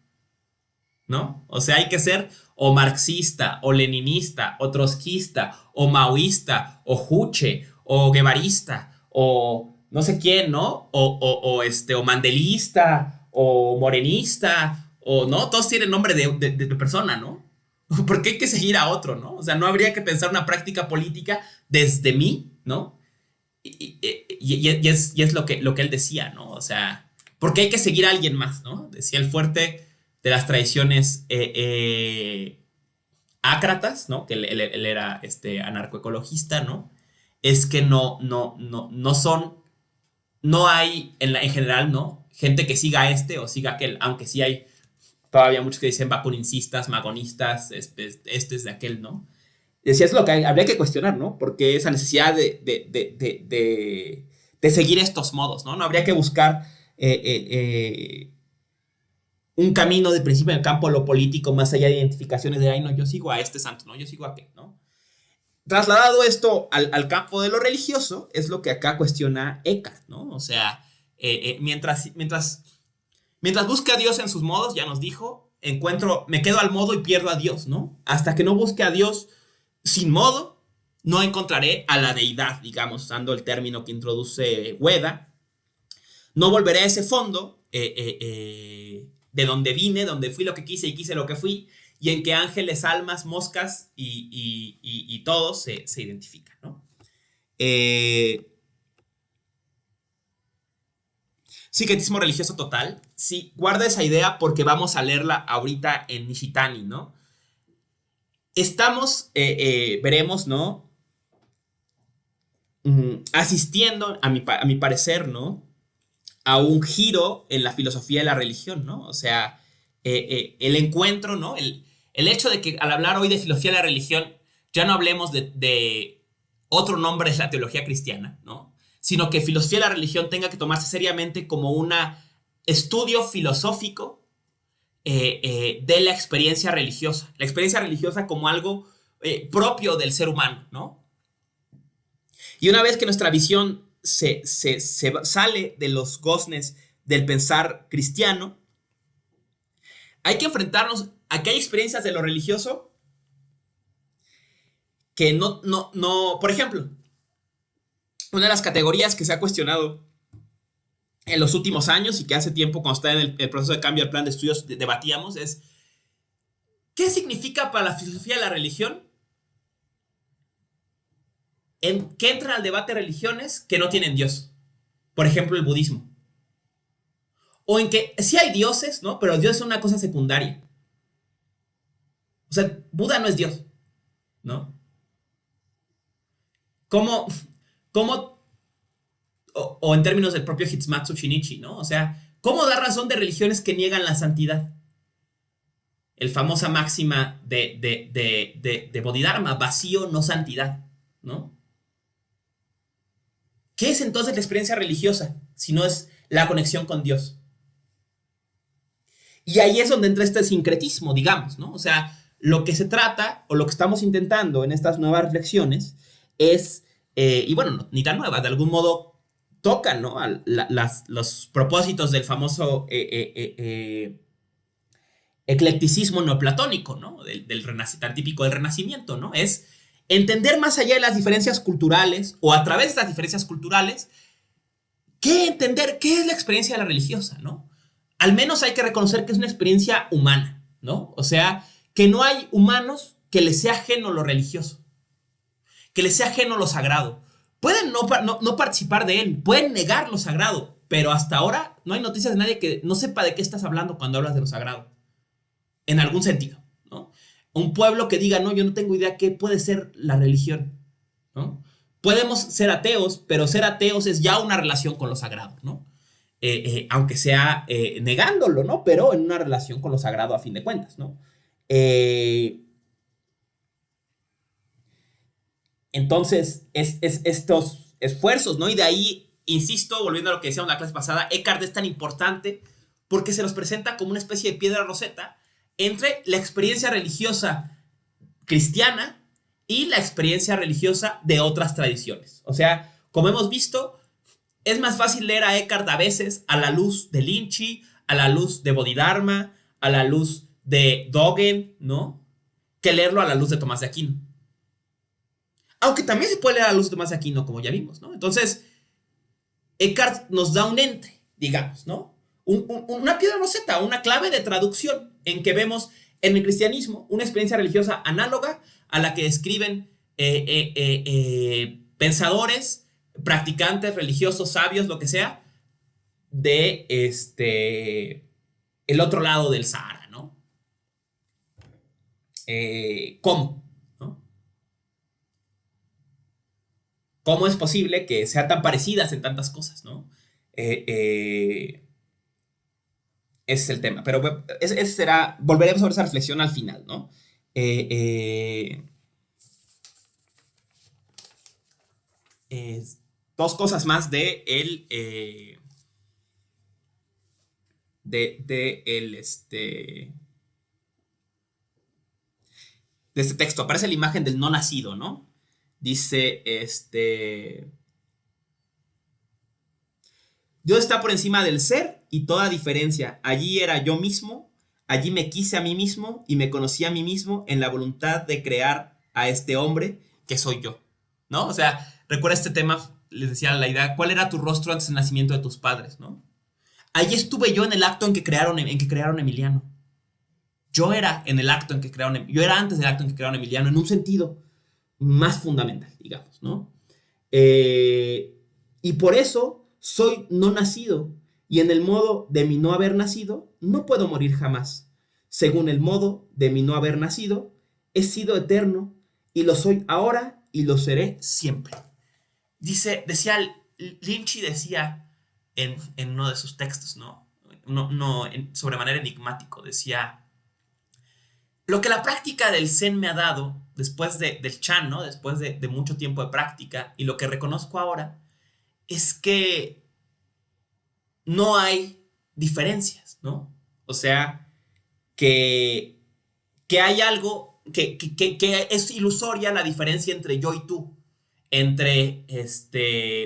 ¿No? O sea, hay que ser o marxista, o leninista, o trotskista, o maoísta, o juche, o guevarista, o no sé quién, ¿no? O mandelista, o morenista, o no, todos tienen nombre de persona, ¿no? ¿Por qué hay que seguir a otro, no? O sea, no habría que pensar una práctica política desde mí, ¿no? Y es lo que él decía, ¿no? O sea, ¿por qué hay que seguir a alguien más, ¿no? Decía el fuerte de las tradiciones ácratas, ¿no? Que él era anarcoecologista, ¿no? Es que no hay en general, ¿no? Gente que siga o siga aquel, aunque sí hay todavía muchos que dicen vacunincistas, magonistas, de aquel, ¿no? Decía, es lo que habría que cuestionar, ¿no? Porque esa necesidad de seguir estos modos, ¿no? No habría que buscar un camino de principio en el campo de lo político, más allá de identificaciones de, ay, no, yo sigo a este santo, no, yo sigo a aquel, ¿no? Trasladado esto al campo de lo religioso, es lo que acá cuestiona Eckhart, ¿no? O sea, mientras busque a Dios en sus modos, ya nos dijo, me quedo al modo y pierdo a Dios, ¿no? Hasta que no busque a Dios sin modo, no encontraré a la deidad, digamos, usando el término que introduce Ueda. No volveré a ese fondo de donde vine, donde fui lo que quise y quise lo que fui, y en que ángeles, almas, moscas y todos se identifican, ¿no? Psiquetismo religioso total. Sí, guarda esa idea porque vamos a leerla ahorita en Nishitani, ¿no? Estamos, veremos, ¿no? Asistiendo, a mi parecer, ¿no? A un giro en la filosofía de la religión, ¿no? O sea, el encuentro, ¿no? El hecho de que al hablar hoy de filosofía de la religión, ya no hablemos de otro nombre de la teología cristiana, ¿no? Sino que filosofía de la religión tenga que tomarse seriamente como un estudio filosófico de la experiencia religiosa. La experiencia religiosa como algo propio del ser humano, ¿no? Y una vez que nuestra visión se sale de los goznes del pensar cristiano, hay que enfrentarnos a que hay experiencias de lo religioso que no, por ejemplo, una de las categorías que se ha cuestionado en los últimos años y que hace tiempo cuando está en el proceso de cambio al plan de estudios debatíamos es ¿qué significa para la filosofía de la religión en que entran al debate religiones que no tienen Dios? Por ejemplo, el budismo. O en que sí hay dioses, ¿no? Pero Dios es una cosa secundaria. O sea, Buda no es Dios, ¿no? ¿Cómo, cómo o en términos del propio Hitsumatsu Shinichi, ¿no? O sea, ¿cómo dar razón de religiones que niegan la santidad? El famosa máxima de Bodhidharma, vacío, no santidad, ¿no? ¿Qué es entonces la experiencia religiosa si no es la conexión con Dios? Y ahí es donde entra este sincretismo, digamos, ¿no? O sea, lo que se trata o lo que estamos intentando en estas nuevas reflexiones es, y bueno, no, ni tan nuevas, de algún modo tocan, ¿no? Los propósitos del famoso eclecticismo neoplatónico, ¿no? Tan típico del Renacimiento, ¿no? Es entender más allá de las diferencias culturales o a través de estas diferencias culturales, entender qué es la experiencia de la religiosa, ¿no? Al menos hay que reconocer que es una experiencia humana, ¿no? O sea, que no hay humanos que les sea ajeno lo religioso, que les sea ajeno lo sagrado. Pueden no participar de él, pueden negar lo sagrado, pero hasta ahora no hay noticias de nadie que no sepa de qué estás hablando cuando hablas de lo sagrado, en algún sentido, ¿no? Un pueblo que diga, no, yo no tengo idea qué puede ser la religión, ¿no? Podemos ser ateos, pero ser ateos es ya una relación con lo sagrado, ¿no? Aunque sea negándolo, ¿no? Pero en una relación con lo sagrado a fin de cuentas, ¿no? Entonces, estos esfuerzos, ¿no? Y de ahí, insisto, volviendo a lo que decíamos en la clase pasada, Eckhart es tan importante porque se los presenta como una especie de piedra roseta entre la experiencia religiosa cristiana y la experiencia religiosa de otras tradiciones. O sea, como hemos visto, es más fácil leer a Eckhart a veces a la luz de Linchi, a la luz de Bodhidharma, a la luz de Dogen, ¿no? Que leerlo a la luz de Tomás de Aquino. Aunque también se puede leer a la luz de Tomás de Aquino, como ya vimos, ¿no? Entonces, Eckhart nos da un entre, digamos, ¿no? Una piedra roseta, una clave de traducción en que vemos en el cristianismo una experiencia religiosa análoga a la que describen pensadores, practicantes, religiosos, sabios, lo que sea, de el otro lado del Sahara, ¿no? ¿Cómo? ¿No? ¿Cómo es posible que sean tan parecidas en tantas cosas, ¿no? Ese es el tema. Pero bueno, ese será. Volveremos sobre esa reflexión al final, ¿no? Dos cosas más de el. De este texto. Aparece la imagen del no nacido, ¿no? Dice, Dios está por encima del ser y toda diferencia. Allí era yo mismo, allí me quise a mí mismo y me conocí a mí mismo en la voluntad de crear a este hombre que soy yo. ¿no? O sea, recuerda este tema, les decía la idea, ¿cuál era tu rostro antes del nacimiento de tus padres, ¿no? Ahí estuve yo en el acto en que crearon Emiliano. Yo era en el acto en que crearon, yo era antes del acto en que crearon Emiliano, en un sentido más fundamental, digamos, ¿no? Y por eso soy no nacido, y en el modo de mi no haber nacido, no puedo morir jamás. Según el modo de mi no haber nacido, he sido eterno, y lo soy ahora, y lo seré siempre. Decía, Lynchy decía en uno de sus textos, ¿no? Sobremanera enigmático, decía, lo que la práctica del Zen me ha dado, después del Chan, ¿no? Después de mucho tiempo de práctica, y lo que reconozco ahora, es que no hay diferencias, ¿no? O sea, que hay algo que es ilusoria la diferencia entre yo y tú, entre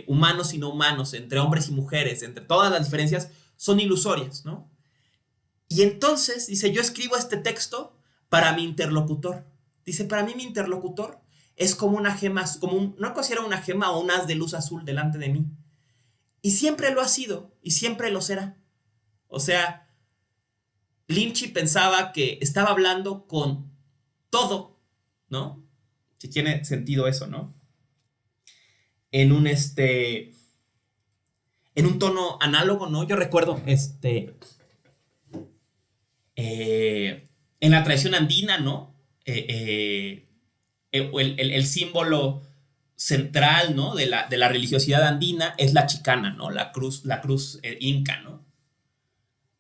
humanos y no humanos, entre hombres y mujeres, entre todas las diferencias son ilusorias, ¿no? Y entonces, dice, yo escribo este texto para mi interlocutor. Dice, para mí mi interlocutor es como una gema, no considero una gema o un haz de luz azul delante de mí. Y siempre lo ha sido, y siempre lo será. O sea, Lynchy pensaba que estaba hablando con todo, ¿no? Si tiene sentido eso, ¿no? En un tono análogo, ¿no? Yo recuerdo, en la tradición andina, ¿no? El símbolo central, ¿no? de la religiosidad andina es la chicana, ¿no? La cruz inca, ¿no?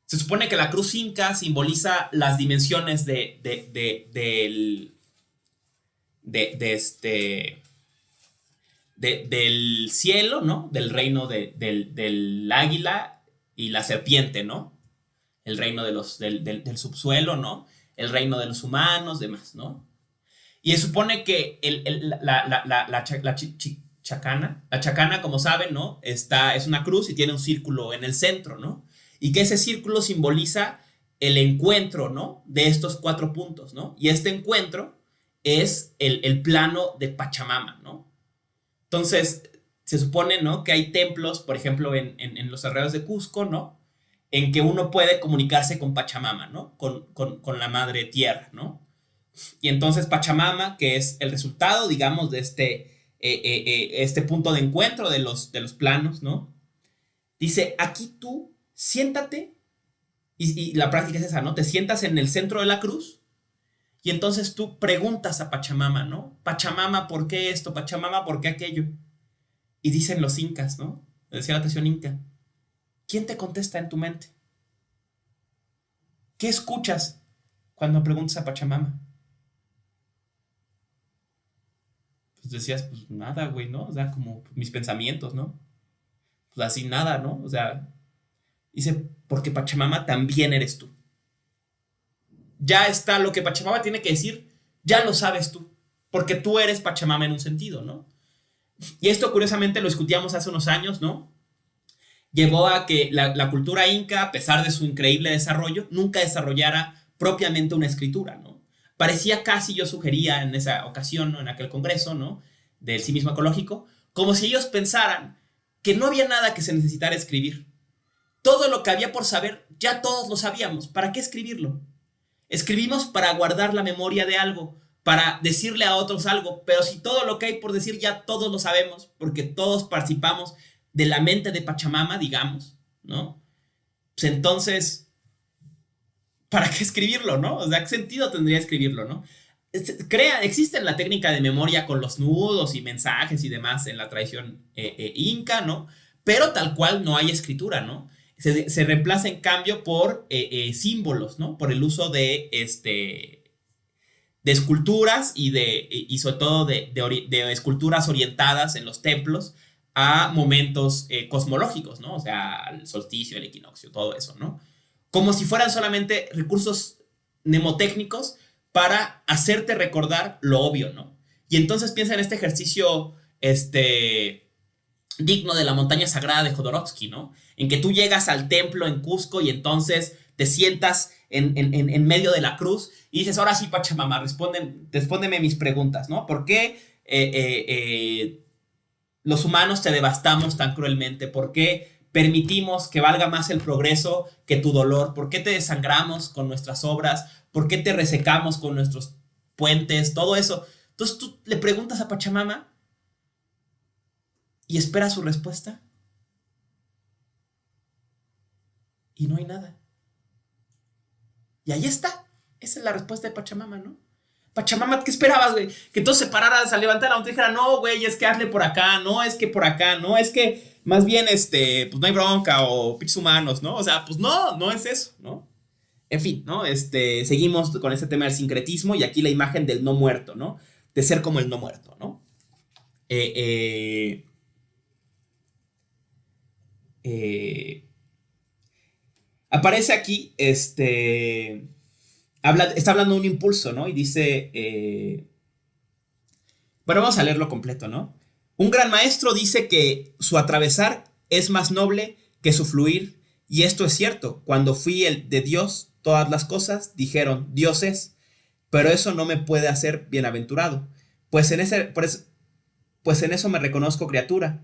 Se supone que la cruz inca simboliza las dimensiones del cielo, ¿no? Del reino del águila y la serpiente, ¿no? El reino del subsuelo, ¿no? El reino de los humanos, demás, ¿no? Y se supone que la chacana, como saben, ¿no? Es una cruz y tiene un círculo en el centro, ¿no? Y que ese círculo simboliza el encuentro, ¿no? De estos 4 puntos, ¿no? Y este encuentro es el plano de Pachamama, ¿no? Entonces, se supone, ¿no? Que hay templos, por ejemplo, en los alrededores de Cusco, ¿no? En que uno puede comunicarse con Pachamama, ¿no? Con la madre tierra, ¿no? Y entonces Pachamama, que es el resultado, digamos, de este punto de encuentro de los planos, ¿no? Dice, aquí tú siéntate, y la práctica es esa, ¿no? Te sientas en el centro de la cruz, y entonces tú preguntas a Pachamama, ¿no? Pachamama, ¿por qué esto? Pachamama, ¿por qué aquello? Y dicen los incas, ¿no? Decía la tradición inca, ¿quién te contesta en tu mente? ¿Qué escuchas cuando preguntas a Pachamama? Pues decías, pues nada, güey, ¿no? O sea, como mis pensamientos, ¿no? Pues así nada, ¿no? O sea, dice, porque Pachamama también eres tú. Ya está lo que Pachamama tiene que decir, ya lo sabes tú, porque tú eres Pachamama en un sentido, ¿no? Y esto curiosamente lo discutíamos hace unos años, ¿no? Llevó a que la cultura inca, a pesar de su increíble desarrollo, nunca desarrollara propiamente una escritura, ¿no? Parecía casi, yo sugería en esa ocasión, ¿no? En aquel congreso, ¿no? Del sí mismo ecológico, como si ellos pensaran que no había nada que se necesitara escribir. Todo lo que había por saber, ya todos lo sabíamos. ¿Para qué escribirlo? Escribimos para guardar la memoria de algo, para decirle a otros algo, pero si todo lo que hay por decir ya todos lo sabemos, porque todos participamos de la mente de Pachamama, digamos, ¿no? Pues entonces, ¿para qué escribirlo, no? O sea, ¿qué sentido tendría escribirlo, no? Existe la técnica de memoria con los nudos y mensajes y demás en la tradición inca, ¿no? Pero tal cual no hay escritura, ¿no? Se reemplaza en cambio por símbolos, ¿no? Por el uso de esculturas y sobre todo de esculturas orientadas en los templos a momentos cosmológicos, ¿no? O sea, el solsticio, el equinoccio, todo eso, ¿no? Como si fueran solamente recursos mnemotécnicos para hacerte recordar lo obvio, ¿no? Y entonces piensa en este ejercicio, digno de la montaña sagrada de Jodorowsky, ¿no? En que tú llegas al templo en Cusco y entonces te sientas en medio de la cruz y dices, ahora sí, Pachamama, respóndeme mis preguntas, ¿no? ¿Por qué eh, eh, eh, los humanos te devastamos tan cruelmente? ¿Por qué permitimos que valga más el progreso que tu dolor? ¿Por qué te desangramos con nuestras obras? ¿Por qué te resecamos con nuestros puentes? Todo eso. Entonces tú le preguntas a Pachamama y esperas su respuesta y no hay nada. Y ahí está. Esa es la respuesta de Pachamama, ¿no? Pachamama, ¿qué esperabas, güey? Que todos se pararan, se levantaran y dijeran, no, güey, es que hazle por acá, no, es que por acá, no, es que más bien, pues no hay bronca o pinches humanos, ¿no? O sea, pues no, no es eso, ¿no? En fin, ¿no? Seguimos con este tema del sincretismo y aquí la imagen del no muerto, ¿no? De ser como el no muerto, ¿no? Eh, eh, eh, Aparece aquí, está hablando de un impulso, ¿no? Y dice, bueno, vamos a leerlo completo, ¿no? Un gran maestro dice que su atravesar es más noble que su fluir, y esto es cierto. Cuando fui el de Dios, todas las cosas dijeron, Dios es, pero eso no me puede hacer bienaventurado, pues pues en eso me reconozco criatura,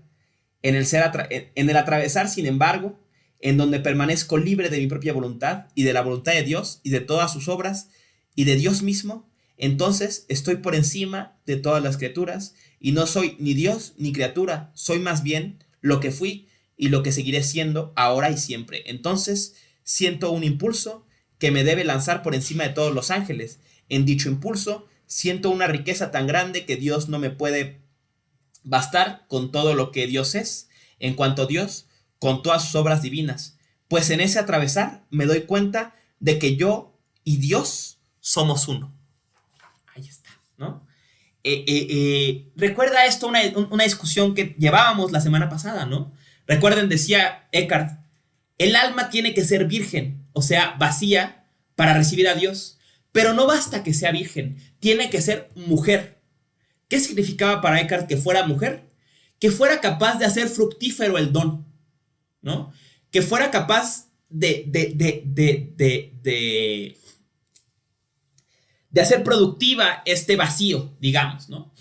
en el atravesar, sin embargo, en donde permanezco libre de mi propia voluntad y de la voluntad de Dios y de todas sus obras y de Dios mismo, entonces estoy por encima de todas las criaturas y no soy ni Dios ni criatura, soy más bien lo que fui y lo que seguiré siendo ahora y siempre. Entonces siento un impulso que me debe lanzar por encima de todos los ángeles. En dicho impulso siento una riqueza tan grande que Dios no me puede bastar con todo lo que Dios es, en cuanto a Dios, con todas sus obras divinas. Pues en ese atravesar me doy cuenta de que yo y Dios somos uno. Ahí está, ¿no? Recuerda esto, una discusión que llevábamos la semana pasada, ¿no? Recuerden, decía Eckhart, el alma tiene que ser virgen, o sea, vacía, para recibir a Dios. Pero no basta que sea virgen, tiene que ser mujer. ¿Qué significaba para Eckhart que fuera mujer? Que fuera capaz de hacer fructífero el don, ¿no? Que fuera capaz de hacer productiva este vacío, digamos, ¿no?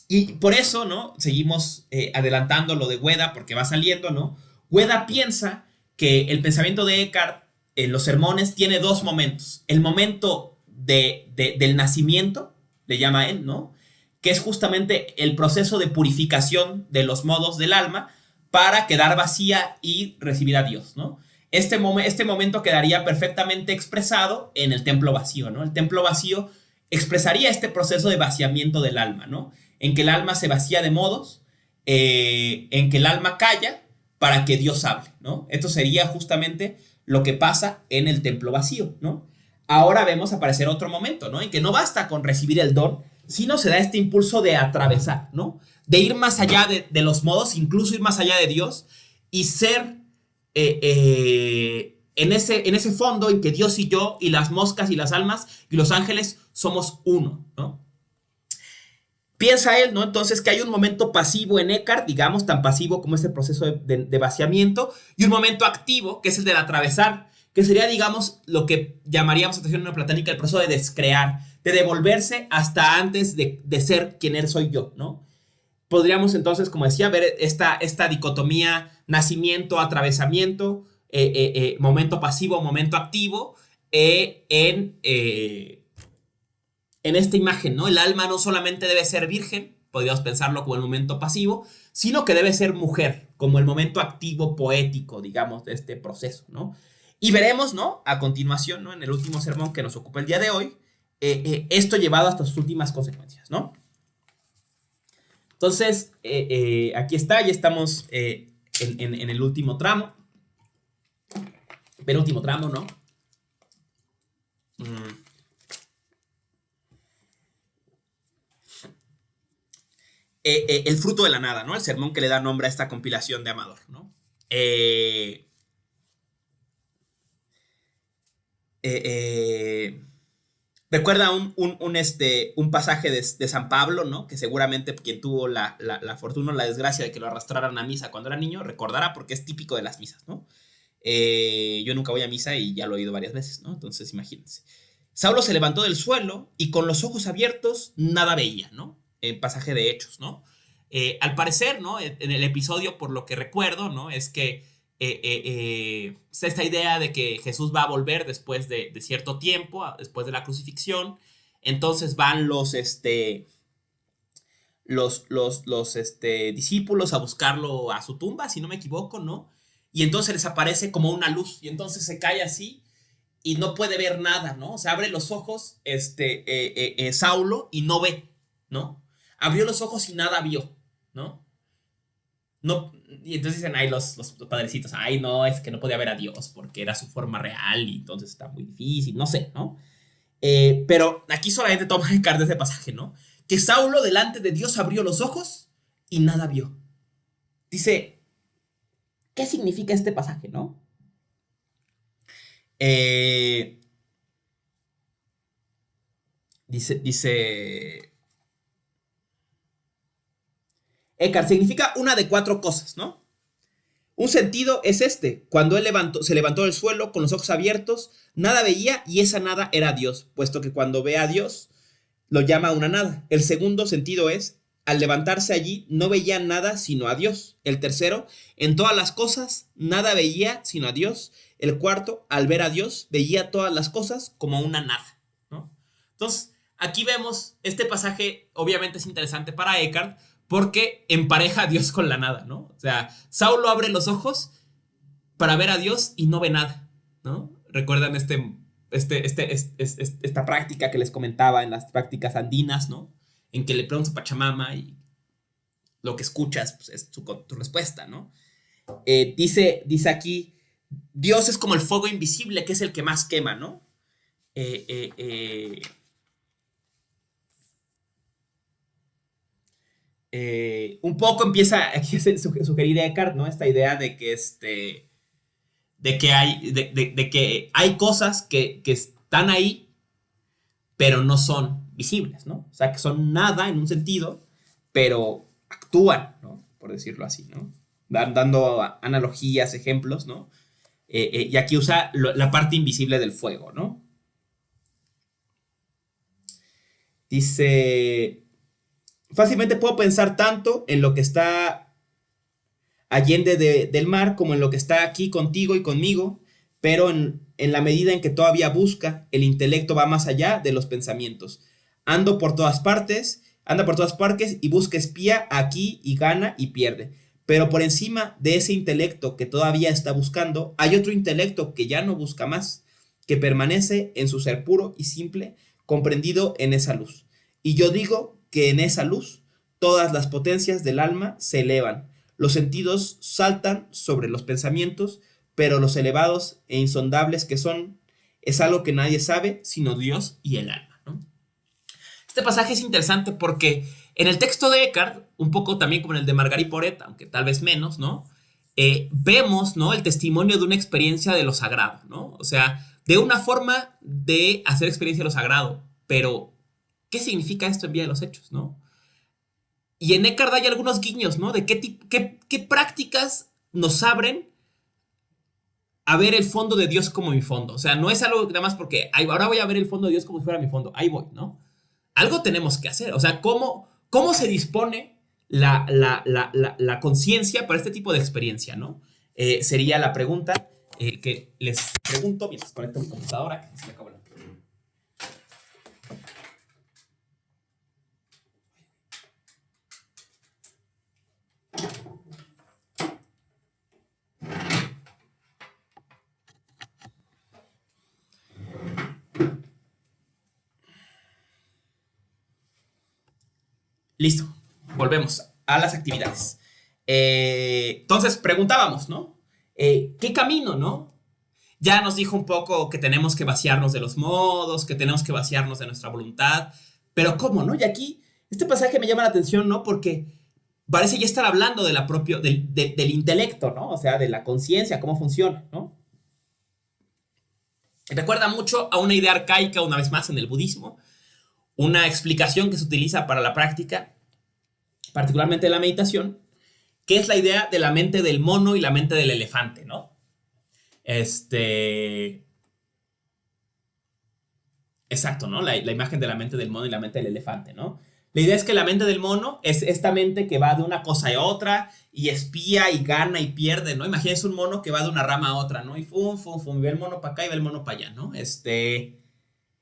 Y por eso, ¿no? Seguimos adelantando lo de Ueda porque va saliendo, ¿no? Ueda piensa que el pensamiento de Eckhart en los sermones tiene dos momentos. El momento del nacimiento, le llama él, ¿no? Que es justamente el proceso de purificación de los modos del alma para quedar vacía y recibir a Dios, ¿no? Este momento quedaría perfectamente expresado en el templo vacío, ¿no? El templo vacío expresaría este proceso de vaciamiento del alma, ¿no? En que el alma se vacía de modos, en que el alma calla para que Dios hable, ¿no? Esto sería justamente lo que pasa en el templo vacío, ¿no? Ahora vemos aparecer otro momento, ¿no? En que no basta con recibir el don, sino se da este impulso de atravesar, ¿no? De ir más allá de los modos, incluso ir más allá de Dios y ser en ese fondo en que Dios y yo y las moscas y las almas y los ángeles somos uno, ¿no? Piensa él, ¿no? Entonces que hay un momento pasivo en Eckhart, digamos, tan pasivo como ese proceso de vaciamiento, y un momento activo, que es el del atravesar, que sería, digamos, lo que llamaríamos atención en una platónica el proceso de descrear, de devolverse hasta antes de ser quien soy yo, ¿no? Podríamos entonces, como decía, ver esta dicotomía nacimiento, atravesamiento, momento pasivo, momento activo, en esta imagen, ¿no? El alma no solamente debe ser virgen, podríamos pensarlo como el momento pasivo, sino que debe ser mujer, como el momento activo poético, digamos, de este proceso, ¿no? Y veremos, ¿no? A continuación, ¿no? En el último sermón que nos ocupa el día de hoy, esto llevado hasta sus últimas consecuencias, ¿no? Entonces, aquí está, ya estamos en el último tramo, penúltimo tramo, ¿no? El fruto de la nada, ¿no? El sermón que le da nombre a esta compilación de Amador, ¿no? Recuerda un pasaje de San Pablo, ¿no? Que seguramente quien tuvo la fortuna o la desgracia de que lo arrastraran a misa cuando era niño recordará porque es típico de las misas, ¿no? Yo nunca voy a misa y ya lo he oído varias veces, ¿no? Entonces imagínense. Saulo se levantó del suelo y con los ojos abiertos nada veía, ¿no? En pasaje de Hechos, ¿no? Al parecer, ¿no? En el episodio, por lo que recuerdo, ¿no? Es que esta idea de que Jesús va a volver después de cierto tiempo, después de la crucifixión. Entonces van los discípulos a buscarlo a su tumba, si no me equivoco, ¿no? Y entonces les aparece como una luz y entonces se cae así y no puede ver nada, ¿no? O sea, abre los ojos Saulo y no ve, ¿no? Abrió los ojos y nada vio, ¿no? No, y entonces dicen, ay, los padrecitos, ay, no, es que no podía ver a Dios porque era su forma real y entonces está muy difícil, no sé, ¿no? Pero aquí solamente toma carta de ese pasaje, ¿no? Que Saulo delante de Dios abrió los ojos y nada vio. Dice, ¿qué significa este pasaje, no? Dice Eckhart, significa una de cuatro cosas, ¿no? Un sentido es cuando él se levantó del suelo con los ojos abiertos, nada veía y esa nada era Dios, puesto que cuando ve a Dios lo llama una nada. El segundo sentido es, al levantarse allí no veía nada sino a Dios. El tercero, en todas las cosas nada veía sino a Dios. El cuarto, al ver a Dios, veía todas las cosas como una nada, ¿no? Entonces, aquí vemos, este pasaje obviamente es interesante para Eckhart, porque empareja a Dios con la nada, ¿no? O sea, Saulo abre los ojos para ver a Dios y no ve nada, ¿no? Recuerdan esta práctica que les comentaba en las prácticas andinas, ¿no? En que le preguntas a Pachamama y lo que escuchas pues, es tu respuesta, ¿no? Dice aquí, Dios es como el fuego invisible, que es el que más quema, ¿no? Un poco empieza aquí a sugerir Eckhart, ¿no? Esta idea de que de que hay cosas que están ahí, pero no son visibles, ¿no? O sea, que son nada en un sentido, pero actúan, ¿no? Por decirlo así, ¿no? Dando analogías, ejemplos, ¿no? Y aquí usa la parte invisible del fuego, ¿no? Dice, fácilmente puedo pensar tanto en lo que está allende del mar como en lo que está aquí contigo y conmigo, pero en la medida en que todavía busca, el intelecto va más allá de los pensamientos. Anda por todas partes y busca espía aquí y gana y pierde. Pero por encima de ese intelecto que todavía está buscando, hay otro intelecto que ya no busca más, que permanece en su ser puro y simple, comprendido en esa luz. Y yo digo que en esa luz todas las potencias del alma se elevan, los sentidos saltan sobre los pensamientos, pero los elevados e insondables que son, es algo que nadie sabe sino Dios y el alma, ¿no? Este pasaje es interesante porque en el texto de Eckhart, un poco también como en el de Margarit Porete, aunque tal vez menos, ¿no? Vemos, ¿no? El testimonio de una experiencia de lo sagrado, ¿no? O sea, de una forma de hacer experiencia de lo sagrado, pero ¿qué significa esto en Vía de los Hechos, no? Y en Eckhart hay algunos guiños, ¿no? De qué prácticas nos abren a ver el fondo de Dios como mi fondo. O sea, no es algo nada más porque ahora voy a ver el fondo de Dios como si fuera mi fondo. Ahí voy, ¿no? Algo tenemos que hacer. O sea, ¿cómo se dispone la conciencia para este tipo de experiencia, ¿no? Sería la pregunta que les pregunto mientras conecto mi computadora, que se me acabó la... Listo, volvemos a las actividades. Entonces preguntábamos, ¿no? ¿Qué camino, no? Ya nos dijo un poco que tenemos que vaciarnos de los modos, que tenemos que vaciarnos de nuestra voluntad, pero ¿cómo, no? Y aquí, este pasaje me llama la atención, ¿no? Porque parece ya estar hablando de del intelecto, ¿no? O sea, de la conciencia, cómo funciona, ¿no? Recuerda mucho a una idea arcaica, una vez más, en el budismo, una explicación que se utiliza para la práctica, particularmente la meditación, que es la idea de la mente del mono y la mente del elefante, ¿no? Exacto, ¿no? La imagen de la mente del mono y la mente del elefante, ¿no? La idea es que la mente del mono es esta mente que va de una cosa a otra y espía y gana y pierde, ¿no? Imagínense un mono que va de una rama a otra, ¿no? Y fum, fum, fum, y ve el mono para acá y ve el mono para allá, ¿no?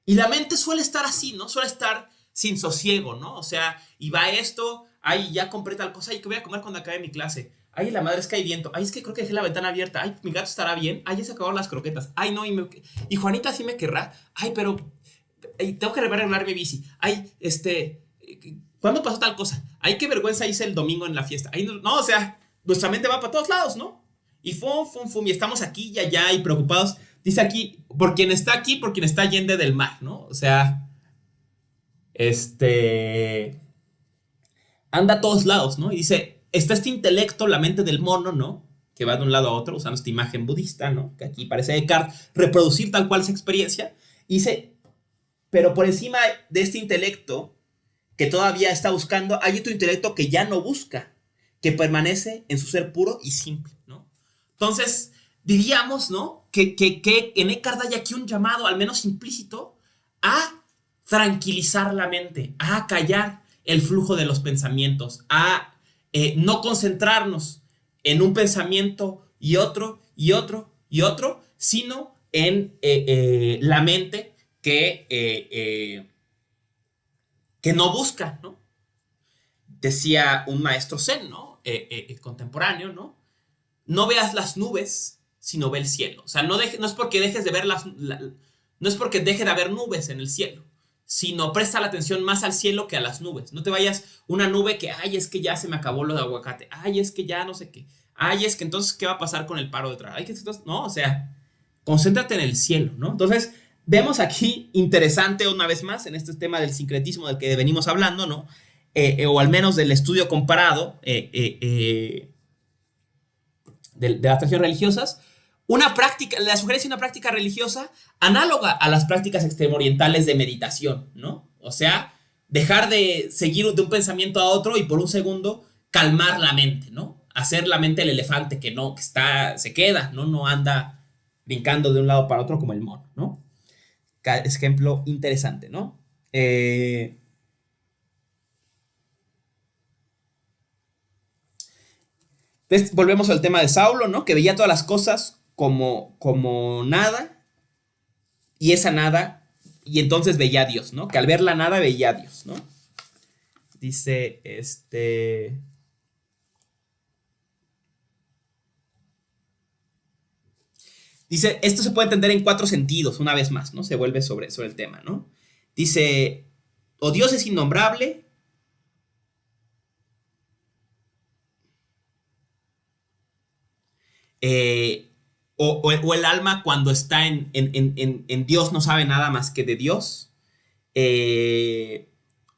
Y la mente suele estar así, ¿no? Suele estar sin sosiego, ¿no? O sea, y va esto, ay, ya compré tal cosa, ay, ¿qué voy a comer cuando acabe mi clase? Ay, la madre es que hay viento, ay, es que creo que dejé la ventana abierta, ay, mi gato estará bien, ay, ya se acabaron las croquetas, ay, no, y Juanita sí me querrá, ay, pero tengo que arreglar mi bici, ay, ¿cuándo pasó tal cosa? Ay, qué vergüenza hice el domingo en la fiesta, ay, no, no, o sea, nuestra mente va para todos lados, ¿no? Y fum, fum, fum, y estamos aquí y allá y preocupados. Dice aquí, por quien está aquí, por quien está allende del mar, ¿no? O sea, anda a todos lados, ¿no? Y dice, está este intelecto, la mente del mono, ¿no? Que va de un lado a otro, usando esta imagen budista, ¿no? Que aquí parece Descartes reproducir tal cual esa experiencia. Y dice, pero por encima de este intelecto que todavía está buscando, hay otro intelecto que ya no busca, que permanece en su ser puro y simple, ¿no? Entonces, diríamos, ¿no? Que en Eckhart hay aquí un llamado, al menos implícito, a tranquilizar la mente, a callar el flujo de los pensamientos, a no concentrarnos en un pensamiento y otro, y otro, y otro, sino en la mente que no busca, ¿no? Decía un maestro zen, ¿no? Contemporáneo, ¿no? No veas las nubes, sino ve el cielo. O sea, no es porque dejes de ver no es porque deje de haber nubes en el cielo, sino presta la atención más al cielo que a las nubes. No te vayas una nube que, ay, es que ya se me acabó lo de aguacate, ay, es que ya no sé qué, ay, es que entonces, ¿qué va a pasar con el paro de trabajo? Ay, que no, o sea, concéntrate en el cielo, ¿no? Entonces, vemos aquí, interesante una vez más, en este tema del sincretismo del que venimos hablando, ¿no? O al menos del estudio comparado, de las tradiciones religiosas, una práctica, la sugerencia de una práctica religiosa análoga a las prácticas extremo-orientales de meditación, ¿no? O sea, dejar de seguir de un pensamiento a otro y por un segundo calmar la mente, ¿no? Hacer la mente el elefante que no, que se queda, ¿no? No anda brincando de un lado para otro como el mono, ¿no? Ejemplo interesante, ¿no? Entonces, volvemos al tema de Saulo, ¿no? Que veía todas las cosas como nada, y esa nada, y entonces veía a Dios, ¿no? Que al ver la nada veía a Dios, ¿no? Dice, Dice, esto se puede entender en 4 sentidos, una vez más, ¿no? Se vuelve sobre el tema, ¿no? Dice, o Dios es innombrable, o el alma cuando está en Dios no sabe nada más que de Dios,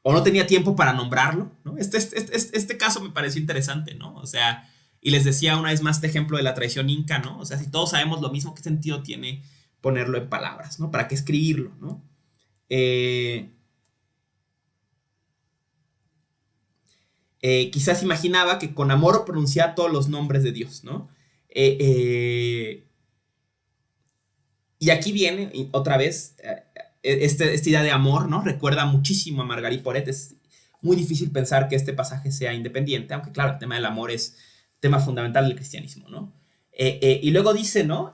o no tenía tiempo para nombrarlo, ¿no? Este caso me pareció interesante, ¿no? O sea, y les decía una vez más este ejemplo de la tradición inca, ¿no? O sea, si todos sabemos lo mismo, ¿qué sentido tiene ponerlo en palabras, ¿no? ¿Para qué escribirlo, ¿no? Quizás imaginaba que con amor pronunciaba todos los nombres de Dios, ¿no? Y aquí viene otra vez esta idea de amor, ¿no? Recuerda muchísimo a Marguerite Porete. Es muy difícil pensar que este pasaje sea independiente, aunque claro, el tema del amor es tema fundamental del cristianismo, ¿no? Y luego dice, ¿no?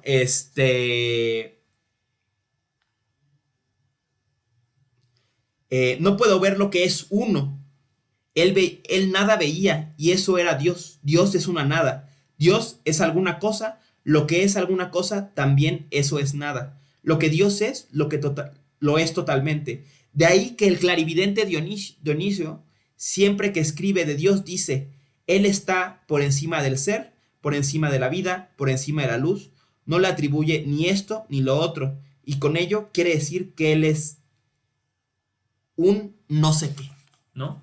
No puedo ver lo que es uno. Él nada veía y eso era Dios. Dios es una nada. Dios es alguna cosa. Lo que es alguna cosa, también eso es nada. Lo que Dios es, lo es totalmente. De ahí que el clarividente Dionisio, siempre que escribe de Dios, dice, Él está por encima del ser, por encima de la vida, por encima de la luz. No le atribuye ni esto ni lo otro. Y con ello quiere decir que Él es un no sé qué, ¿no?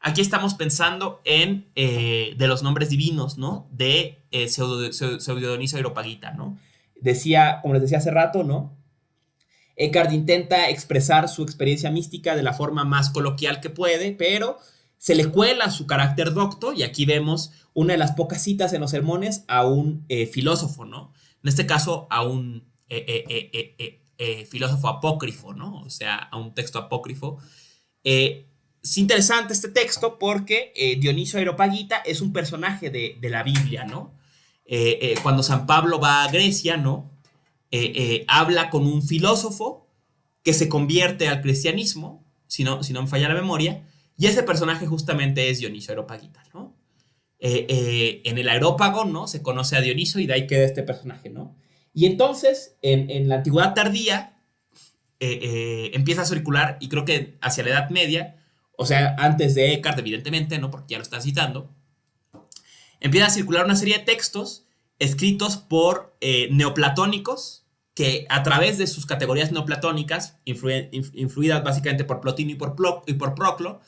Aquí estamos pensando en de los nombres divinos, ¿no? De Pseudo-Dionisio Areopagita, ¿no? Decía, como les decía hace rato, ¿no? Eckhart intenta expresar su experiencia mística de la forma más coloquial que puede, pero se le cuela su carácter docto, y aquí vemos una de las pocas citas en los sermones a un filósofo, ¿no? En este caso, a un filósofo apócrifo, ¿no? O sea, a un texto apócrifo. Es interesante este texto porque Dionisio Areopagita es un personaje de la Biblia, ¿no? Cuando San Pablo va a Grecia, ¿no? Habla con un filósofo que se convierte al cristianismo, si no me falla la memoria, y ese personaje justamente es Dionisio Areopagita, ¿no? En el Areópago, ¿no? Se conoce a Dioniso y de ahí queda este personaje, ¿no? Y entonces, en la antigüedad tardía, empieza a circular, y creo que hacia la Edad Media, o sea, antes de Eckhart, evidentemente, ¿no? Porque ya lo está citando, empieza a circular una serie de textos escritos por neoplatónicos que a través de sus categorías neoplatónicas, influidas básicamente por Plotino y por Proclo,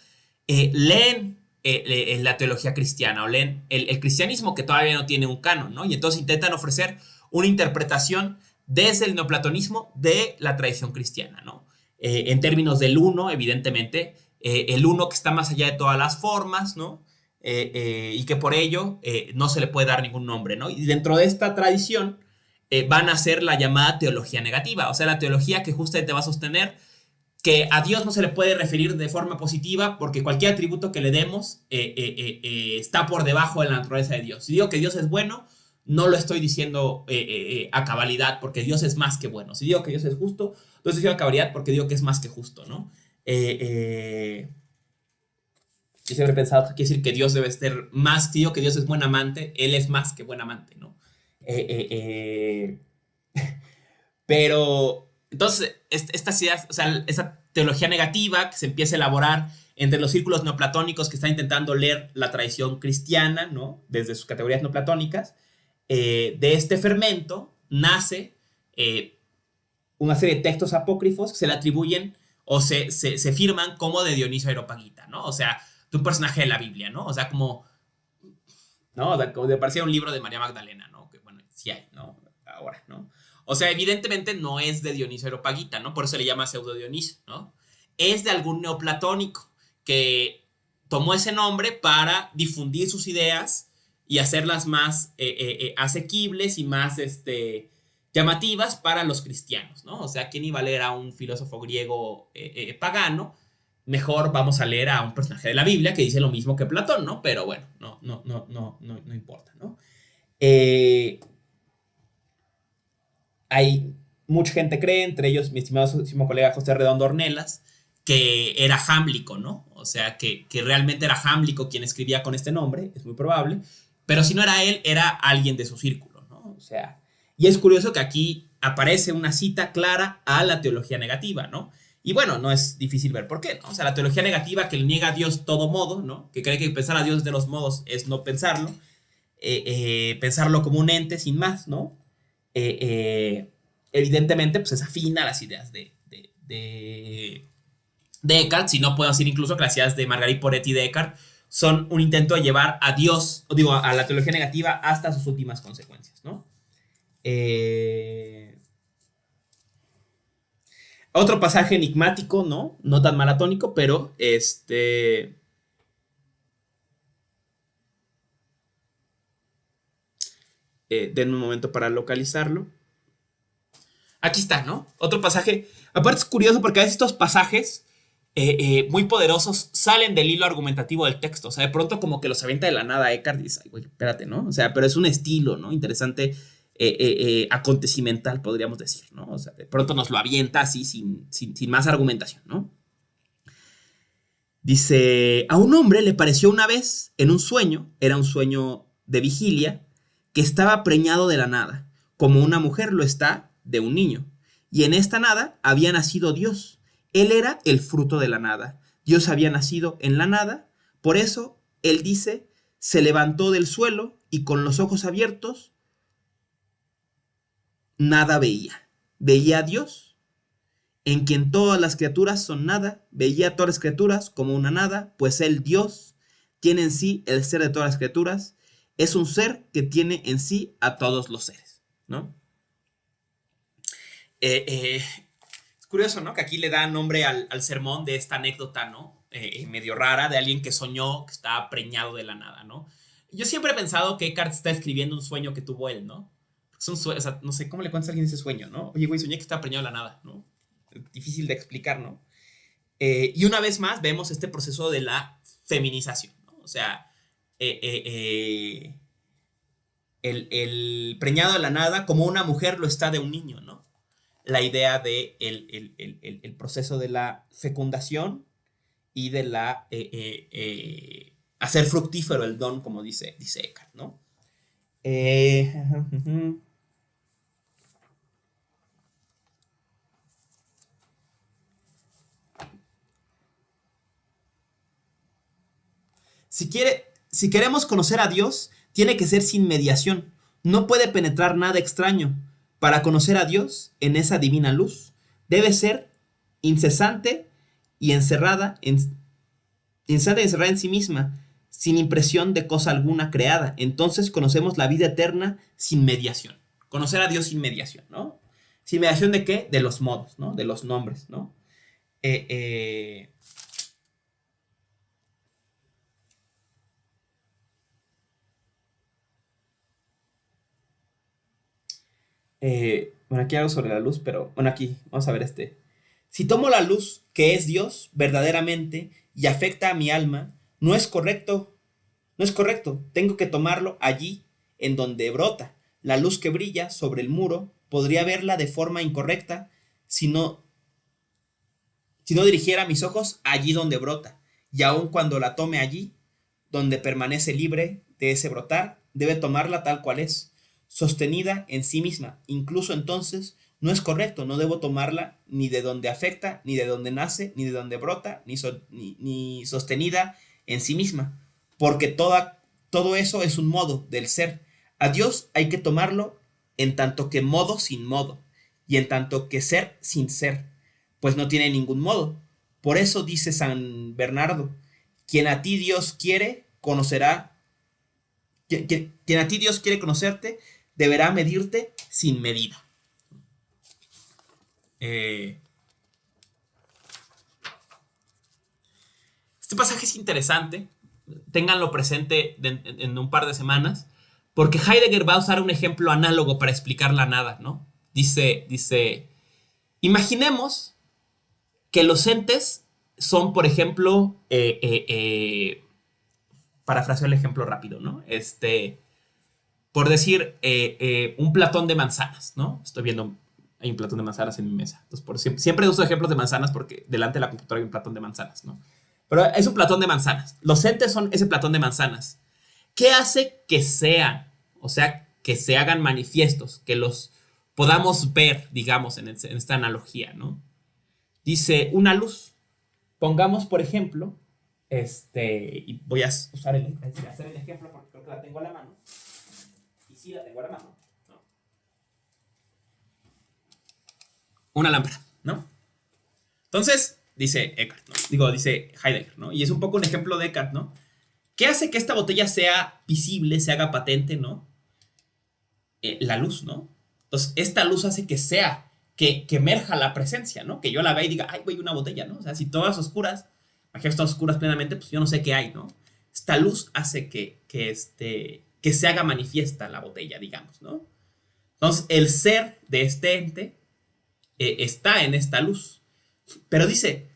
leen la teología cristiana o leen el cristianismo que todavía no tiene un canon, ¿no? Y entonces intentan ofrecer una interpretación desde el neoplatonismo de la tradición cristiana, ¿no? En términos del uno, evidentemente, el uno que está más allá de todas las formas, ¿no? Y que por ello no se le puede dar ningún nombre, ¿no? Y dentro de esta tradición van a ser la llamada teología negativa, o sea, la teología que justamente va a sostener que a Dios no se le puede referir de forma positiva porque cualquier atributo que le demos está por debajo de la naturaleza de Dios. Si digo que Dios es bueno, no lo estoy diciendo a cabalidad porque Dios es más que bueno. Si digo que Dios es justo, lo estoy diciendo a cabalidad porque digo que es más que justo, ¿no? Yo siempre he pensado que quiere decir que Dios debe ser más, si digo que Dios es buen amante, Él es más que buen amante, ¿no? Pero, entonces, estas ideas, o sea, esa teología negativa que se empieza a elaborar entre los círculos neoplatónicos que están intentando leer la tradición cristiana, ¿no? Desde sus categorías neoplatónicas, de este fermento nace una serie de textos apócrifos que se le atribuyen o se firman como de Dionisio Areopagita, ¿no? O sea, de un personaje de la Biblia, ¿no? O sea, como, ¿no? O sea, como de parecía un libro de María Magdalena, ¿no? Que bueno, sí hay, ¿no? Ahora, ¿no? O sea, evidentemente no es de Dionisio Areopagita, ¿no? Por eso le llama pseudo Dionisio, ¿no? Es de algún neoplatónico que tomó ese nombre para difundir sus ideas y hacerlas más asequibles y más llamativas para los cristianos, ¿no? O sea, ¿quién iba a leer a un filósofo griego pagano? Mejor vamos a leer a un personaje de la Biblia que dice lo mismo que Platón, ¿no? Pero bueno, no importa, ¿no? Hay mucha gente cree, entre ellos mi estimado colega José Redondo Ornelas, que era Jámblico, ¿no? O sea, que realmente era Jámblico quien escribía con este nombre, es muy probable, pero si no era él, era alguien de su círculo, ¿no? O sea, y es curioso que aquí aparece una cita clara a la teología negativa, ¿no? Y bueno, no es difícil ver por qué, ¿no? O sea, la teología negativa que le niega a Dios todo modo, ¿no? Que cree que pensar a Dios de los modos es no pensarlo, pensarlo como un ente sin más, ¿no? Evidentemente, pues es afina a las ideas de Eckhart, si no puedo decir incluso que las ideas de Marguerite Porete y de Eckhart son un intento de llevar a Dios, digo, a la teología negativa hasta sus últimas consecuencias, ¿no? Otro pasaje enigmático, ¿no? No tan maratónico, pero denme un momento para localizarlo. Aquí está, ¿no? Otro pasaje. Aparte es curioso porque a veces estos pasajes muy poderosos salen del hilo argumentativo del texto. O sea, de pronto como que los avienta de la nada Eckhart y dice, ay, güey, espérate, ¿no? O sea, pero es un estilo, ¿no? Interesante, acontecimental, podríamos decir, ¿no? O sea, de pronto nos lo avienta así sin más argumentación, ¿no? Dice, a un hombre le pareció una vez en un sueño, era un sueño de vigilia, que estaba preñado de la nada, como una mujer lo está de un niño. Y en esta nada había nacido Dios. Él era el fruto de la nada. Dios había nacido en la nada. Por eso, él dice, se levantó del suelo y con los ojos abiertos, nada veía. Veía a Dios, en quien todas las criaturas son nada. Veía a todas las criaturas como una nada, pues él, Dios, tiene en sí el ser de todas las criaturas. Es un ser que tiene en sí a todos los seres, ¿no? Es curioso, ¿no? Que aquí le da nombre al sermón de esta anécdota, ¿no? Medio rara de alguien que soñó que estaba preñado de la nada, ¿no? Yo siempre he pensado que Eckhart está escribiendo un sueño que tuvo él, ¿no? Es un sueño, o sea, no sé, ¿cómo le cuentas a alguien ese sueño, no? Oye, güey, soñé que estaba preñado de la nada, ¿no? Difícil de explicar, ¿no? Y una vez más vemos este proceso de la feminización, ¿no? O sea, eh, eh, eh, el preñado de la nada como una mujer lo está de un niño, ¿no? La idea de el proceso de la fecundación y de la hacer fructífero el don, como dice Eckhart, ¿no? Eh, si queremos conocer a Dios, tiene que ser sin mediación. No puede penetrar nada extraño. Para conocer a Dios en esa divina luz, debe ser incesante y encerrada en sí misma, sin impresión de cosa alguna creada. Entonces conocemos la vida eterna sin mediación. Conocer a Dios sin mediación, ¿no? ¿Sin mediación de qué? De los modos, ¿no? De los nombres, ¿no? Eh, eh, bueno, aquí algo sobre la luz, pero bueno, aquí vamos a ver este. Si tomo la luz, que es Dios, verdaderamente, y afecta a mi alma, no es correcto, no es correcto. Tengo que tomarlo allí, en donde brota. La luz que brilla sobre el muro, podría verla de forma incorrecta si no, si no dirigiera mis ojos allí donde brota. Y aun cuando la tome allí, donde permanece libre de ese brotar, debe tomarla tal cual es, sostenida en sí misma. Incluso entonces no es correcto, no debo tomarla ni de donde afecta, ni de donde nace, ni de donde brota, ni sostenida en sí misma, porque todo eso es un modo del ser. A Dios hay que tomarlo en tanto que modo sin modo, y en tanto que ser sin ser, pues no tiene ningún modo. Por eso dice San Bernardo, quien a ti Dios quiere, conocerá, quien a ti Dios quiere conocerte, deberá medirte sin medida. Este pasaje es interesante, ténganlo presente en un par de semanas, porque Heidegger va a usar un ejemplo análogo para explicar la nada, ¿no? Dice, imaginemos que los entes son, por ejemplo, parafraseo el ejemplo rápido, ¿no? Por decir, un platón de manzanas, ¿no? Estoy viendo, hay un platón de manzanas en mi mesa. Entonces, siempre uso ejemplos de manzanas porque delante de la computadora hay un platón de manzanas, ¿no? Pero es un platón de manzanas. Los entes son ese platón de manzanas. ¿Qué hace que sean? O sea, que se hagan manifiestos, que los podamos ver, digamos, en esta analogía, ¿no? Dice una luz. Pongamos, por ejemplo, y voy a hacer el ejemplo porque creo que la tengo a la mano. Y sí, la tengo a la mano, ¿no? Una lámpara, ¿no? Entonces, dice Eckhart, ¿no? Dice Heidegger, ¿no? Y es un poco un ejemplo de Eckhart, ¿no? ¿Qué hace que esta botella sea visible, se haga patente, ¿no? La luz, ¿no? Entonces, esta luz hace que emerja la presencia, ¿no? Que yo la vea y diga, ay, güey, una botella, ¿no? O sea, si todas oscuras, aquí están oscuras plenamente, pues yo no sé qué hay, ¿no? Esta luz hace que se haga manifiesta la botella, digamos, ¿no? Entonces, el ser de este ente está en esta luz. Pero dice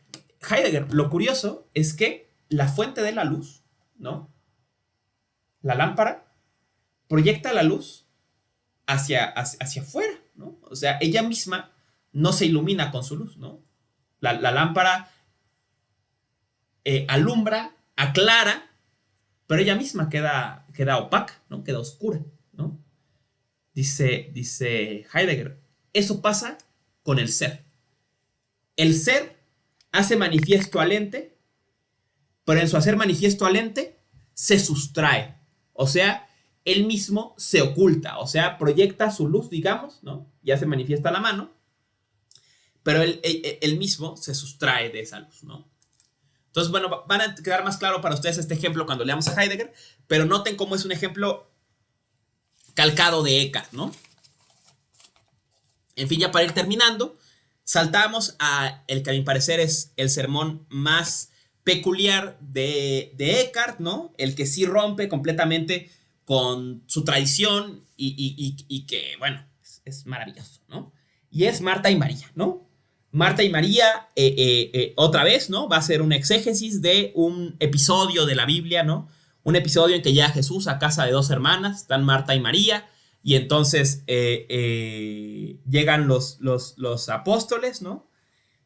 Heidegger, lo curioso es que la fuente de la luz, ¿no? La lámpara proyecta la luz hacia afuera, ¿no? O sea, ella misma no se ilumina con su luz, ¿no? La lámpara alumbra, aclara, pero ella misma queda opaca, ¿no? Queda oscura, ¿no? Dice Heidegger, eso pasa con el ser. El ser hace manifiesto al ente, pero en su hacer manifiesto al ente se sustrae. O sea, él mismo se oculta, o sea, proyecta su luz, digamos, ¿no? Ya se manifiesta la mano, pero él mismo se sustrae de esa luz, ¿no? Entonces, bueno, van a quedar más claro para ustedes este ejemplo cuando leamos a Heidegger, pero noten cómo es un ejemplo calcado de Eckhart, ¿no? En fin, ya para ir terminando, saltamos a el que a mi parecer es el sermón más peculiar de Eckhart, ¿no? El que sí rompe completamente con su tradición y que, bueno, es maravilloso, ¿no? Y es Marta y María, ¿no? Marta y María, otra vez, ¿no? Va a ser un exégesis de un episodio de la Biblia, ¿no? Un episodio en que llega Jesús a casa de dos hermanas, están Marta y María, y entonces llegan los apóstoles, ¿no?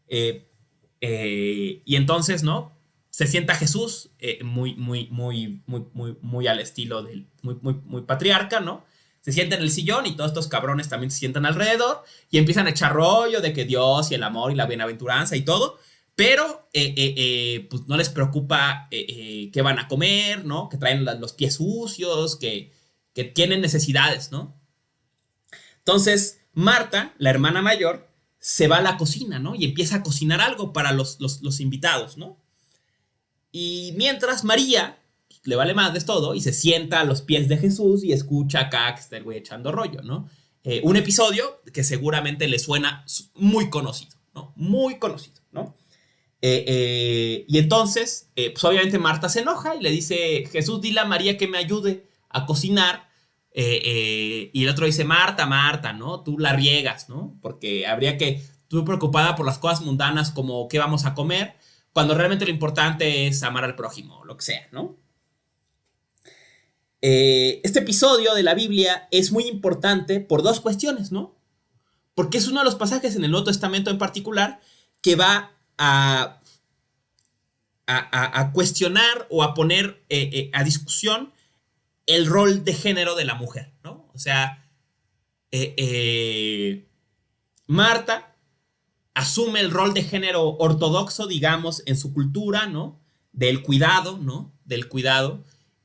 Y entonces, ¿no? Se sienta Jesús muy al estilo del, muy patriarca, ¿no? Se sienta en el sillón y todos estos cabrones también se sientan alrededor y empiezan a echar rollo de que Dios y el amor y la bienaventuranza y todo, pero pues no les preocupa qué van a comer, ¿no? Que traen los pies sucios, que tienen necesidades, ¿no? Entonces, Marta, la hermana mayor, se va a la cocina, ¿no? Y empieza a cocinar algo para los invitados, ¿no? Y mientras María le vale madres todo y se sienta a los pies de Jesús y escucha acá que está el güey echando rollo, ¿no? Un episodio que seguramente le suena muy conocido, ¿no? Muy conocido, ¿no? Y entonces, pues obviamente Marta se enoja y le dice, Jesús, dile a María que me ayude a cocinar. Y el otro dice, Marta, Marta, ¿no? Tú la riegas, ¿no? Porque habría que, tú preocupada por las cosas mundanas como qué vamos a comer, cuando realmente lo importante es amar al prójimo, lo que sea, ¿no? Este episodio de la Biblia es muy importante por dos cuestiones, ¿no? Porque es uno de los pasajes en el Nuevo Testamento en particular que va a cuestionar o a poner a discusión el rol de género de la mujer, ¿no? O sea, Marta asume el rol de género ortodoxo, digamos, en su cultura, ¿no? Del cuidado, ¿no? Del cuidado.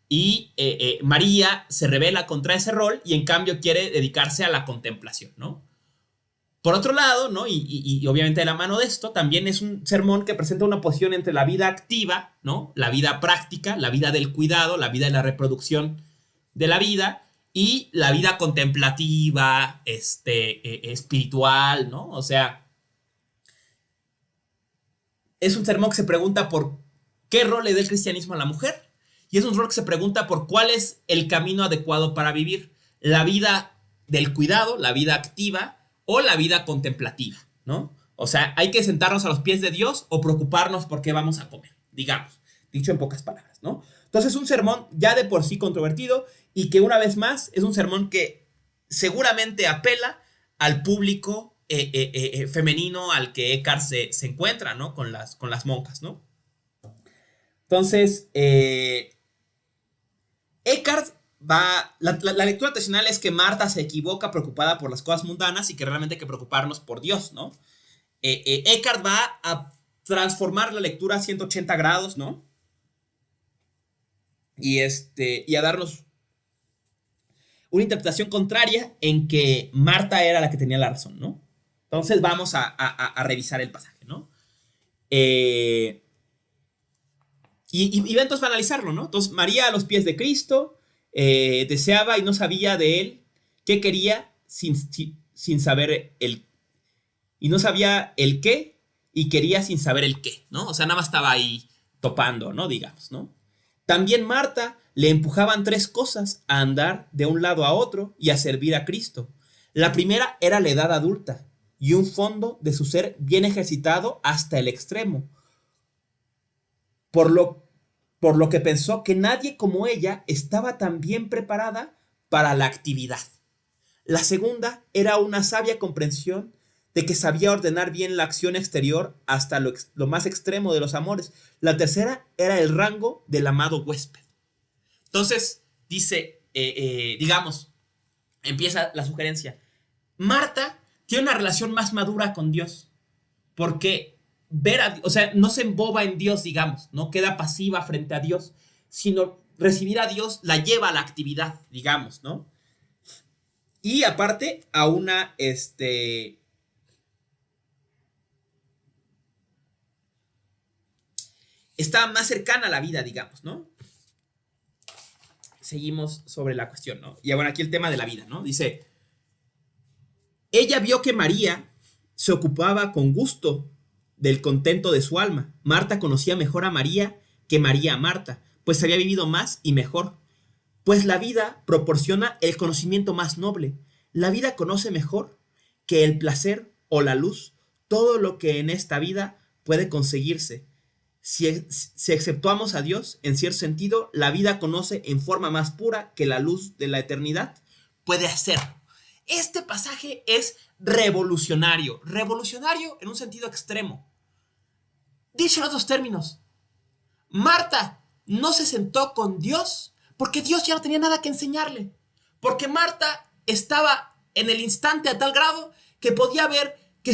Y María se rebela contra ese rol y en cambio quiere dedicarse a la contemplación, ¿no? Por otro lado, ¿no? Y obviamente de la mano de esto, también es un sermón que presenta una oposición entre la vida activa, ¿no? La vida práctica, la vida del cuidado, la vida de la reproducción de la vida y la vida contemplativa, espiritual, ¿no? O sea, es un sermón que se pregunta por qué rol le da el cristianismo a la mujer y es un rol que se pregunta por cuál es el camino adecuado para vivir la vida del cuidado, la vida activa o la vida contemplativa, ¿no? O sea, hay que sentarnos a los pies de Dios o preocuparnos por qué vamos a comer, digamos, dicho en pocas palabras, ¿no? Entonces es un sermón ya de por sí controvertido y que una vez más es un sermón que seguramente apela al público femenino al que Eckhart se encuentra, ¿no? Con las monjas, ¿no? Entonces, Eckhart la lectura tradicional es que Marta se equivoca preocupada por las cosas mundanas y que realmente hay que preocuparnos por Dios, ¿no? Eckhart va a transformar la lectura a 180 grados, ¿no? Y a darnos una interpretación contraria en que Marta era la que tenía la razón, ¿no? Entonces vamos a revisar el pasaje, ¿no? Y entonces va a analizarlo, ¿no? Entonces María a los pies de Cristo deseaba y no sabía de él qué quería sin saber y no sabía el qué y quería sin saber el qué, ¿no? O sea, nada más estaba ahí topando, ¿no? Digamos, ¿no? También Marta le empujaban tres cosas a andar de un lado a otro y a servir a Cristo. La primera era la edad adulta y un fondo de su ser bien ejercitado hasta el extremo, por lo que pensó que nadie como ella estaba tan bien preparada para la actividad. La segunda era una sabia comprensión de que sabía ordenar bien la acción exterior hasta lo más extremo de los amores. La tercera era el rango del amado huésped. Entonces, dice, digamos, empieza la sugerencia. Marta tiene una relación más madura con Dios, porque o sea, no se emboba en Dios, digamos, no queda pasiva frente a Dios, sino recibir a Dios la lleva a la actividad, digamos, ¿no? Y aparte a una, está más cercana a la vida, digamos, ¿no? Seguimos sobre la cuestión, ¿no? Y bueno, aquí el tema de la vida, ¿no? Dice, ella vio que María se ocupaba con gusto del contento de su alma. Marta conocía mejor a María que María a Marta, pues había vivido más y mejor. pues la vida proporciona el conocimiento más noble. La vida conoce mejor que el placer o la luz todo lo que en esta vida puede conseguirse. Si exceptuamos a Dios, en cierto sentido, la vida conoce en forma más pura que la luz de la eternidad puede hacer. Este pasaje es revolucionario, revolucionario en un sentido extremo. Dicho en otros términos, Marta no se sentó con Dios porque Dios ya no tenía nada que enseñarle. Porque Marta estaba en el instante a tal grado que podía ver que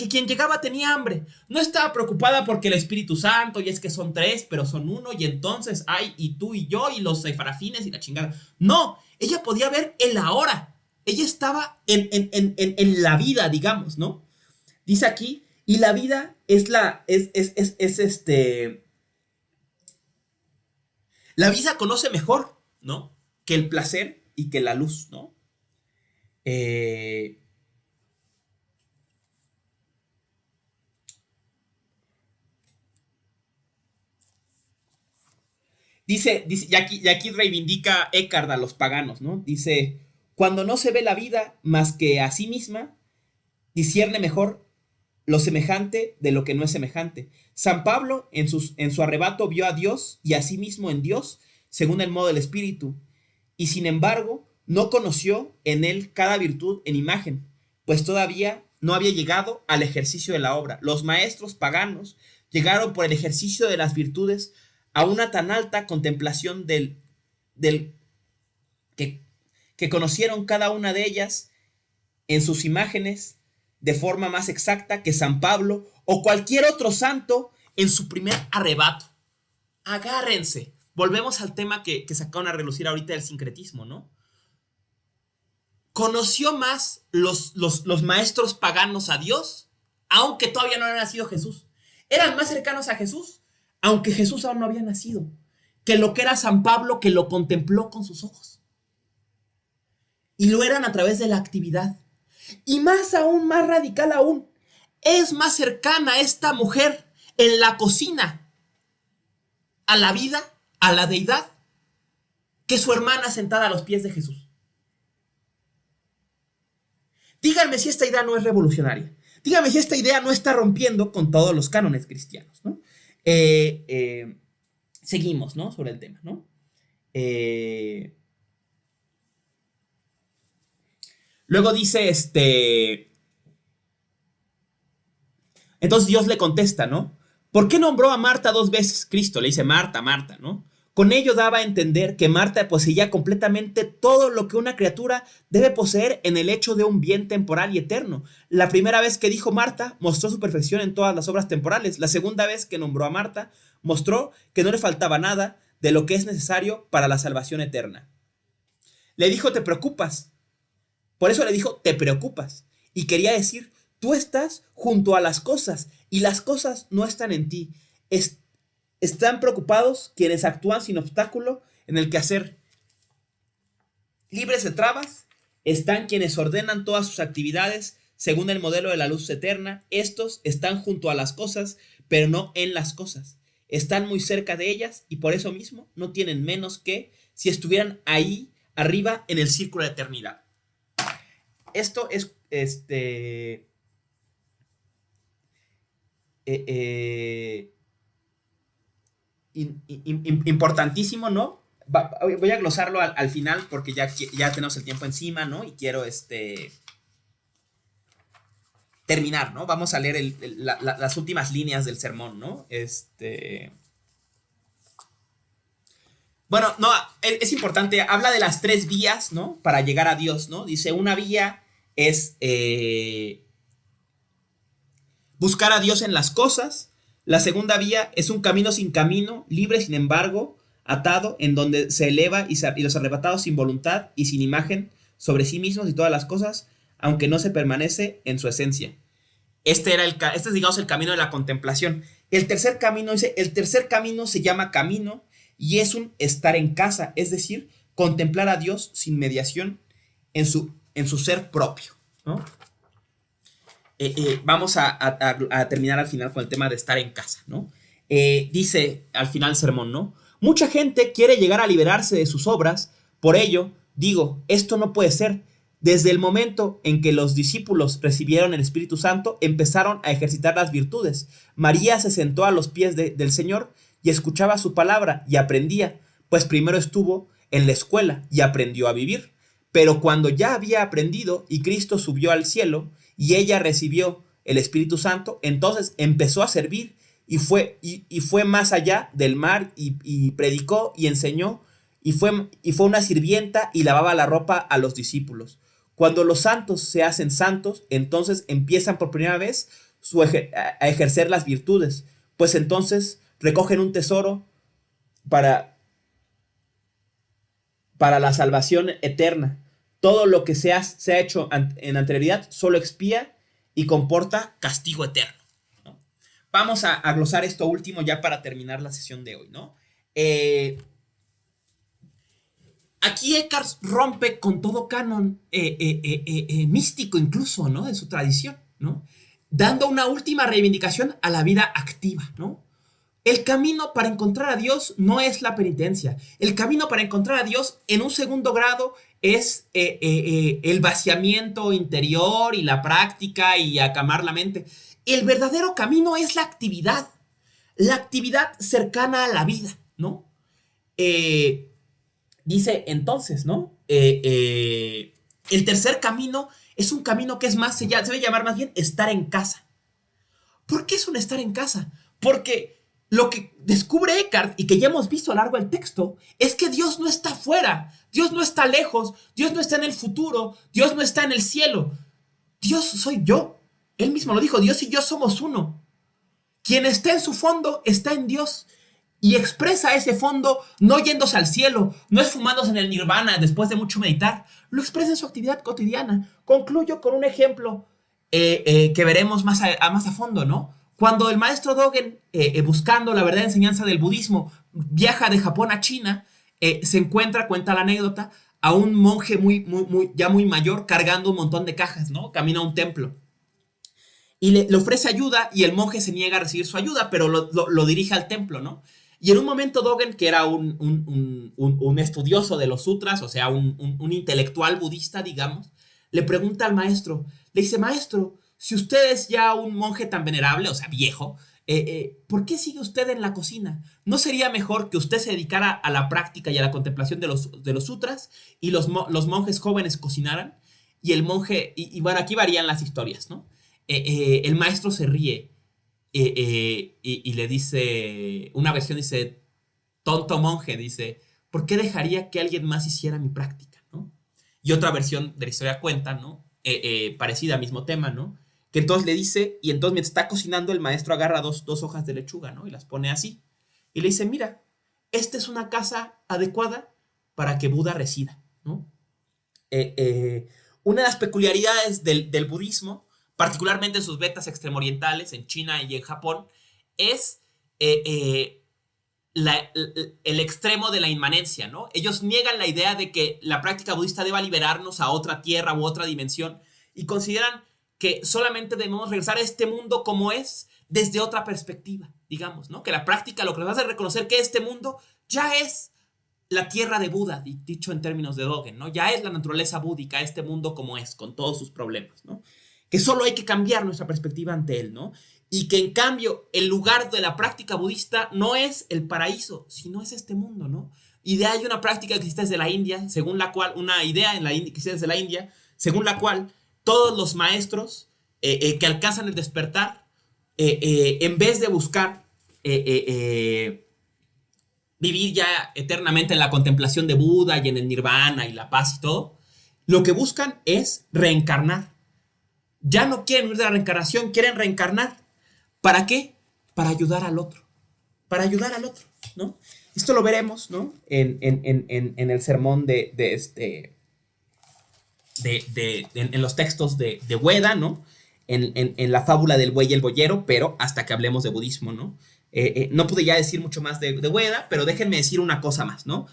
quien llegaba tenía hambre. No estaba preocupada porque el Espíritu Santo, y es que son tres, pero son uno, y entonces hay, y tú y yo, y los farafines y la chingada. No, ella podía ver el ahora. Ella estaba en la vida, digamos, ¿no? Dice aquí, y la vida es la vida conoce mejor, ¿no? Que el placer y que la luz, ¿no? Dice, y aquí reivindica Eckhart a los paganos, ¿no? Dice, cuando no se ve la vida más que a sí misma, discierne mejor lo semejante de lo que no es semejante. San Pablo en su arrebato vio a Dios y a sí mismo en Dios, según el modo del Espíritu, y sin embargo no conoció en él cada virtud en imagen, pues todavía no había llegado al ejercicio de la obra. Los maestros paganos llegaron por el ejercicio de las virtudes a una tan alta contemplación del que conocieron cada una de ellas en sus imágenes de forma más exacta que San Pablo o cualquier otro santo en su primer arrebato. Agárrense. Volvemos al tema que sacaron a relucir ahorita del sincretismo, ¿no? Conoció más los maestros paganos a Dios, aunque todavía no había nacido Jesús. Eran más cercanos a Jesús, aunque Jesús aún no había nacido, que lo que era San Pablo, que lo contempló con sus ojos. Y lo eran a través de la actividad. Y más aún, más radical aún, es más cercana esta mujer en la cocina a la vida, a la deidad, que su hermana sentada a los pies de Jesús. Díganme si esta idea no es revolucionaria. Díganme si esta idea no está rompiendo con todos los cánones cristianos, ¿no? Seguimos, ¿no? Sobre el tema, ¿no? Luego dice, entonces Dios le contesta, ¿no? ¿Por qué nombró a Marta dos veces? Cristo le dice Marta, Marta, ¿no? Con ello daba a entender que Marta poseía completamente todo lo que una criatura debe poseer en el hecho de un bien temporal y eterno. La primera vez que dijo Marta, mostró su perfección en todas las obras temporales. La segunda vez que nombró a Marta, mostró que no le faltaba nada de lo que es necesario para la salvación eterna. Le dijo, te preocupas. Por eso le dijo, te preocupas. Y quería decir, tú estás junto a las cosas y las cosas no están en ti. Están preocupados quienes actúan sin obstáculo en el quehacer. Libres de trabas están quienes ordenan todas sus actividades según el modelo de la luz eterna. Estos están junto a las cosas, pero no en las cosas. Están muy cerca de ellas y por eso mismo no tienen menos que si estuvieran ahí arriba en el círculo de eternidad. Esto es importantísimo, ¿no? Voy a glosarlo al final porque ya tenemos el tiempo encima, ¿no? Y quiero terminar, ¿no? Vamos a leer las últimas líneas del sermón, ¿no? Bueno, no, es importante, habla de las tres vías, ¿no? Para llegar a Dios, ¿no? Dice, una vía es buscar a Dios en las cosas. La segunda vía es un camino sin camino, libre sin embargo, atado, en donde se eleva y los arrebatados sin voluntad y sin imagen sobre sí mismos y todas las cosas, aunque no se permanece en su esencia. Este es, digamos, el camino de la contemplación. El tercer camino se llama camino y es un estar en casa, es decir, contemplar a Dios sin mediación en su ser propio, ¿no? Vamos a terminar al final con el tema de estar en casa, ¿no? Dice al final el sermón, ¿no? Mucha gente quiere llegar a liberarse de sus obras, por ello, digo, esto no puede ser. Desde el momento en que los discípulos recibieron el Espíritu Santo, empezaron a ejercitar las virtudes. María se sentó a los pies del Señor y escuchaba su palabra y aprendía, pues primero estuvo en la escuela y aprendió a vivir. Pero cuando ya había aprendido y Cristo subió al cielo y ella recibió el Espíritu Santo, entonces empezó a servir y fue más allá del mar y predicó y enseñó y fue una sirvienta y lavaba la ropa a los discípulos. Cuando los santos se hacen santos, entonces empiezan por primera vez a ejercer las virtudes, pues entonces recogen un tesoro para la salvación eterna. Todo lo que se ha hecho en anterioridad solo expía y comporta castigo eterno, ¿no? Vamos a glosar esto último ya para terminar la sesión de hoy, ¿no? Aquí Eckhart rompe con todo canon místico incluso, ¿no? De su tradición, ¿no? Dando una última reivindicación a la vida activa, ¿no? El camino para encontrar a Dios no es la penitencia. El camino para encontrar a Dios en un segundo grado es el vaciamiento interior y la práctica y acalmar la mente. El verdadero camino es la actividad cercana a la vida, ¿no? Dice entonces, ¿no? El tercer camino es un camino que es más, se debe llamar más bien estar en casa. ¿Por qué es un estar en casa? Porque lo que descubre Eckhart y que ya hemos visto a lo largo del texto es que Dios no está afuera, Dios no está lejos, Dios no está en el futuro, Dios no está en el cielo. Dios soy yo. Él mismo lo dijo, Dios y yo somos uno. Quien está en su fondo está en Dios y expresa ese fondo no yéndose al cielo, no esfumándose en el nirvana después de mucho meditar, lo expresa en su actividad cotidiana. Concluyo con un ejemplo que veremos más a fondo, ¿no? Cuando el maestro Dogen, buscando la verdadera enseñanza del budismo, viaja de Japón a China, se encuentra, cuenta la anécdota, a un monje ya muy mayor cargando un montón de cajas, ¿no? Camina a un templo. Y le ofrece ayuda y el monje se niega a recibir su ayuda, pero lo dirige al templo, ¿no? Y en un momento Dogen, que era un estudioso de los sutras, o sea, un intelectual budista, digamos, le pregunta al maestro, le dice, maestro, si usted es ya un monje tan venerable, o sea, viejo, ¿por qué sigue usted en la cocina? ¿No sería mejor que usted se dedicara a la práctica y a la contemplación de los sutras y los monjes jóvenes cocinaran? Y el monje, y bueno, aquí varían las historias, ¿no? El maestro se ríe y le dice, una versión dice, tonto monje, dice, ¿por qué dejaría que alguien más hiciera mi práctica, ¿no? Y otra versión de la historia cuenta, ¿no? Parecida al mismo tema, ¿no? Que entonces le dice, y entonces mientras está cocinando, el maestro agarra dos hojas de lechuga, ¿no? Y las pone así. Y le dice, mira, esta es una casa adecuada para que Buda resida, ¿no? Una de las peculiaridades del budismo, particularmente en sus vetas extremorientales, en China y en Japón, es el extremo de la inmanencia, ¿no? Ellos niegan la idea de que la práctica budista deba liberarnos a otra tierra u otra dimensión y consideran que solamente debemos regresar a este mundo como es desde otra perspectiva, digamos, ¿no? Que la práctica lo que nos hace reconocer que este mundo ya es la tierra de Buda, dicho en términos de Dogen, ¿no? Ya es la naturaleza búdica, este mundo como es, con todos sus problemas, ¿no? Que solo hay que cambiar nuestra perspectiva ante él, ¿no? Y que en cambio el lugar de la práctica budista no es el paraíso, sino es este mundo, ¿no? Y de ahí hay una práctica que existe desde la India, según la cual, una idea en la India, que existe desde la India, según la cual todos los maestros que alcanzan el despertar, en vez de buscar vivir ya eternamente en la contemplación de Buda y en el nirvana y la paz y todo, lo que buscan es reencarnar. Ya no quieren huir de la reencarnación, quieren reencarnar. ¿Para qué? Para ayudar al otro. Para ayudar al otro, ¿no? Esto lo veremos, ¿no? En el sermón en los textos de Ueda, ¿no? En la fábula del buey y el boyero, pero hasta que hablemos de budismo, ¿no? No pude ya decir mucho más de Ueda, pero déjenme decir una cosa más, ¿no?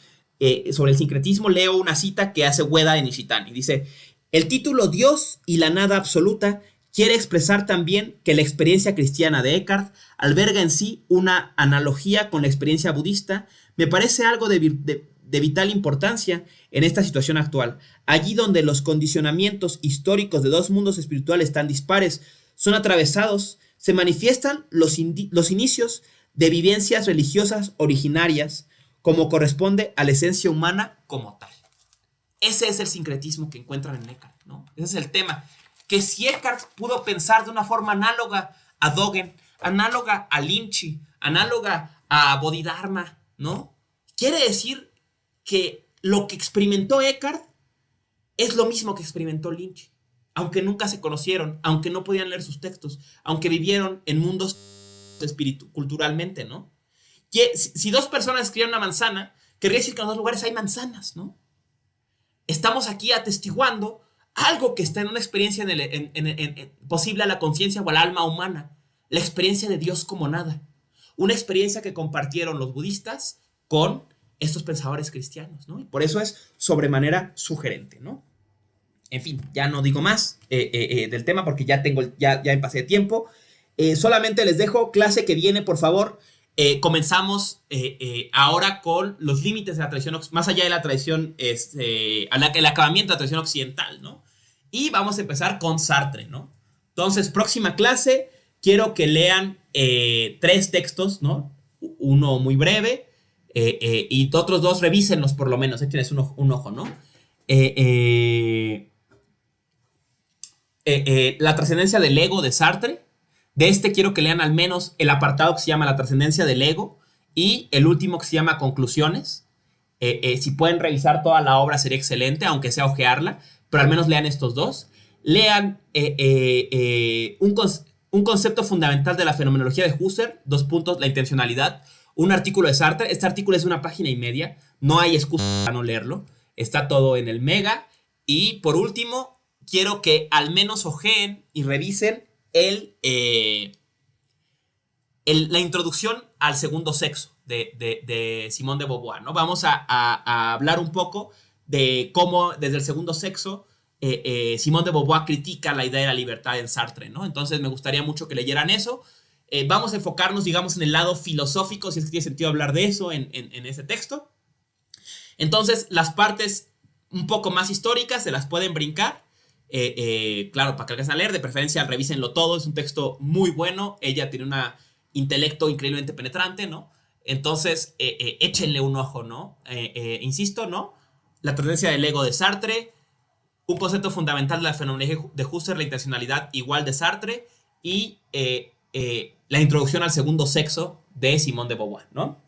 Sobre el sincretismo leo una cita que hace Ueda en Ishitani. Dice, el título Dios y la nada absoluta quiere expresar también que la experiencia cristiana de Eckhart alberga en sí una analogía con la experiencia budista. Me parece algo de vital importancia en esta situación actual. Allí donde los condicionamientos históricos de dos mundos espirituales tan dispares son atravesados, se manifiestan los inicios de vivencias religiosas originarias, como corresponde a la esencia humana como tal. Ese es el sincretismo que encuentran en Eckhart, ¿no? Ese es el tema. Que si Eckhart pudo pensar de una forma análoga a Dogen, análoga a Lynch, análoga a Bodhidharma, ¿no? Quiere decir que lo que experimentó Eckhart es lo mismo que experimentó Lynch, aunque nunca se conocieron, aunque no podían leer sus textos, aunque vivieron en mundos culturalmente, ¿no? Si dos personas escribieron una manzana, querría decir que en los dos lugares hay manzanas, ¿no? Estamos aquí atestiguando algo que está en una experiencia posible a la conciencia o al alma humana, la experiencia de Dios como nada, una experiencia que compartieron los budistas con estos pensadores cristianos, ¿no? Y por eso es sobremanera sugerente, ¿no? En fin, ya no digo más del tema porque ya me pasé de tiempo. Solamente les dejo clase que viene, por favor. Comenzamos ahora con los límites de la tradición, más allá de la tradición, el acabamiento de la tradición occidental, ¿no? Y vamos a empezar con Sartre, ¿no? Entonces, próxima clase, quiero que lean 3 textos, ¿no? Uno muy breve y otros 2 revísenlos por lo menos, échenles un ojo, ¿no? La trascendencia del ego de Sartre. De quiero que lean al menos el apartado que se llama La trascendencia del ego y el último que se llama Conclusiones. Si pueden revisar toda la obra sería excelente, aunque sea ojearla, pero al menos lean estos 2. Lean un concepto fundamental de la fenomenología de Husserl, 2 puntos, la intencionalidad, un artículo de Sartre. Este artículo es de 1 página y media, no hay excusa para no leerlo, está todo en el Mega. Y por último, quiero que al menos ojeen y revisen la introducción al segundo sexo de Simone de Beauvoir, ¿no? Vamos a hablar un poco de cómo desde el segundo sexo Simone de Beauvoir critica la idea de la libertad en Sartre, ¿no? Entonces me gustaría mucho que leyeran eso. Vamos a enfocarnos, digamos, en el lado filosófico, si es que tiene sentido hablar de eso en ese texto. Entonces, las partes un poco más históricas se las pueden brincar. Claro, para que alcancen a leer, de preferencia revísenlo todo, es un texto muy bueno, ella tiene un intelecto increíblemente penetrante, ¿no? Entonces, échenle un ojo, ¿no? Insisto, ¿no? La tendencia del ego de Sartre, un concepto fundamental de la fenomenología de Husserl, la intencionalidad igual de Sartre, y la introducción al segundo sexo de Simone de Beauvoir, ¿no?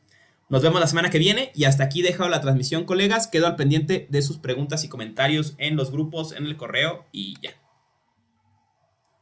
Nos vemos la semana que viene y hasta aquí dejo la transmisión, colegas. Quedo al pendiente de sus preguntas y comentarios en los grupos, en el correo y ya.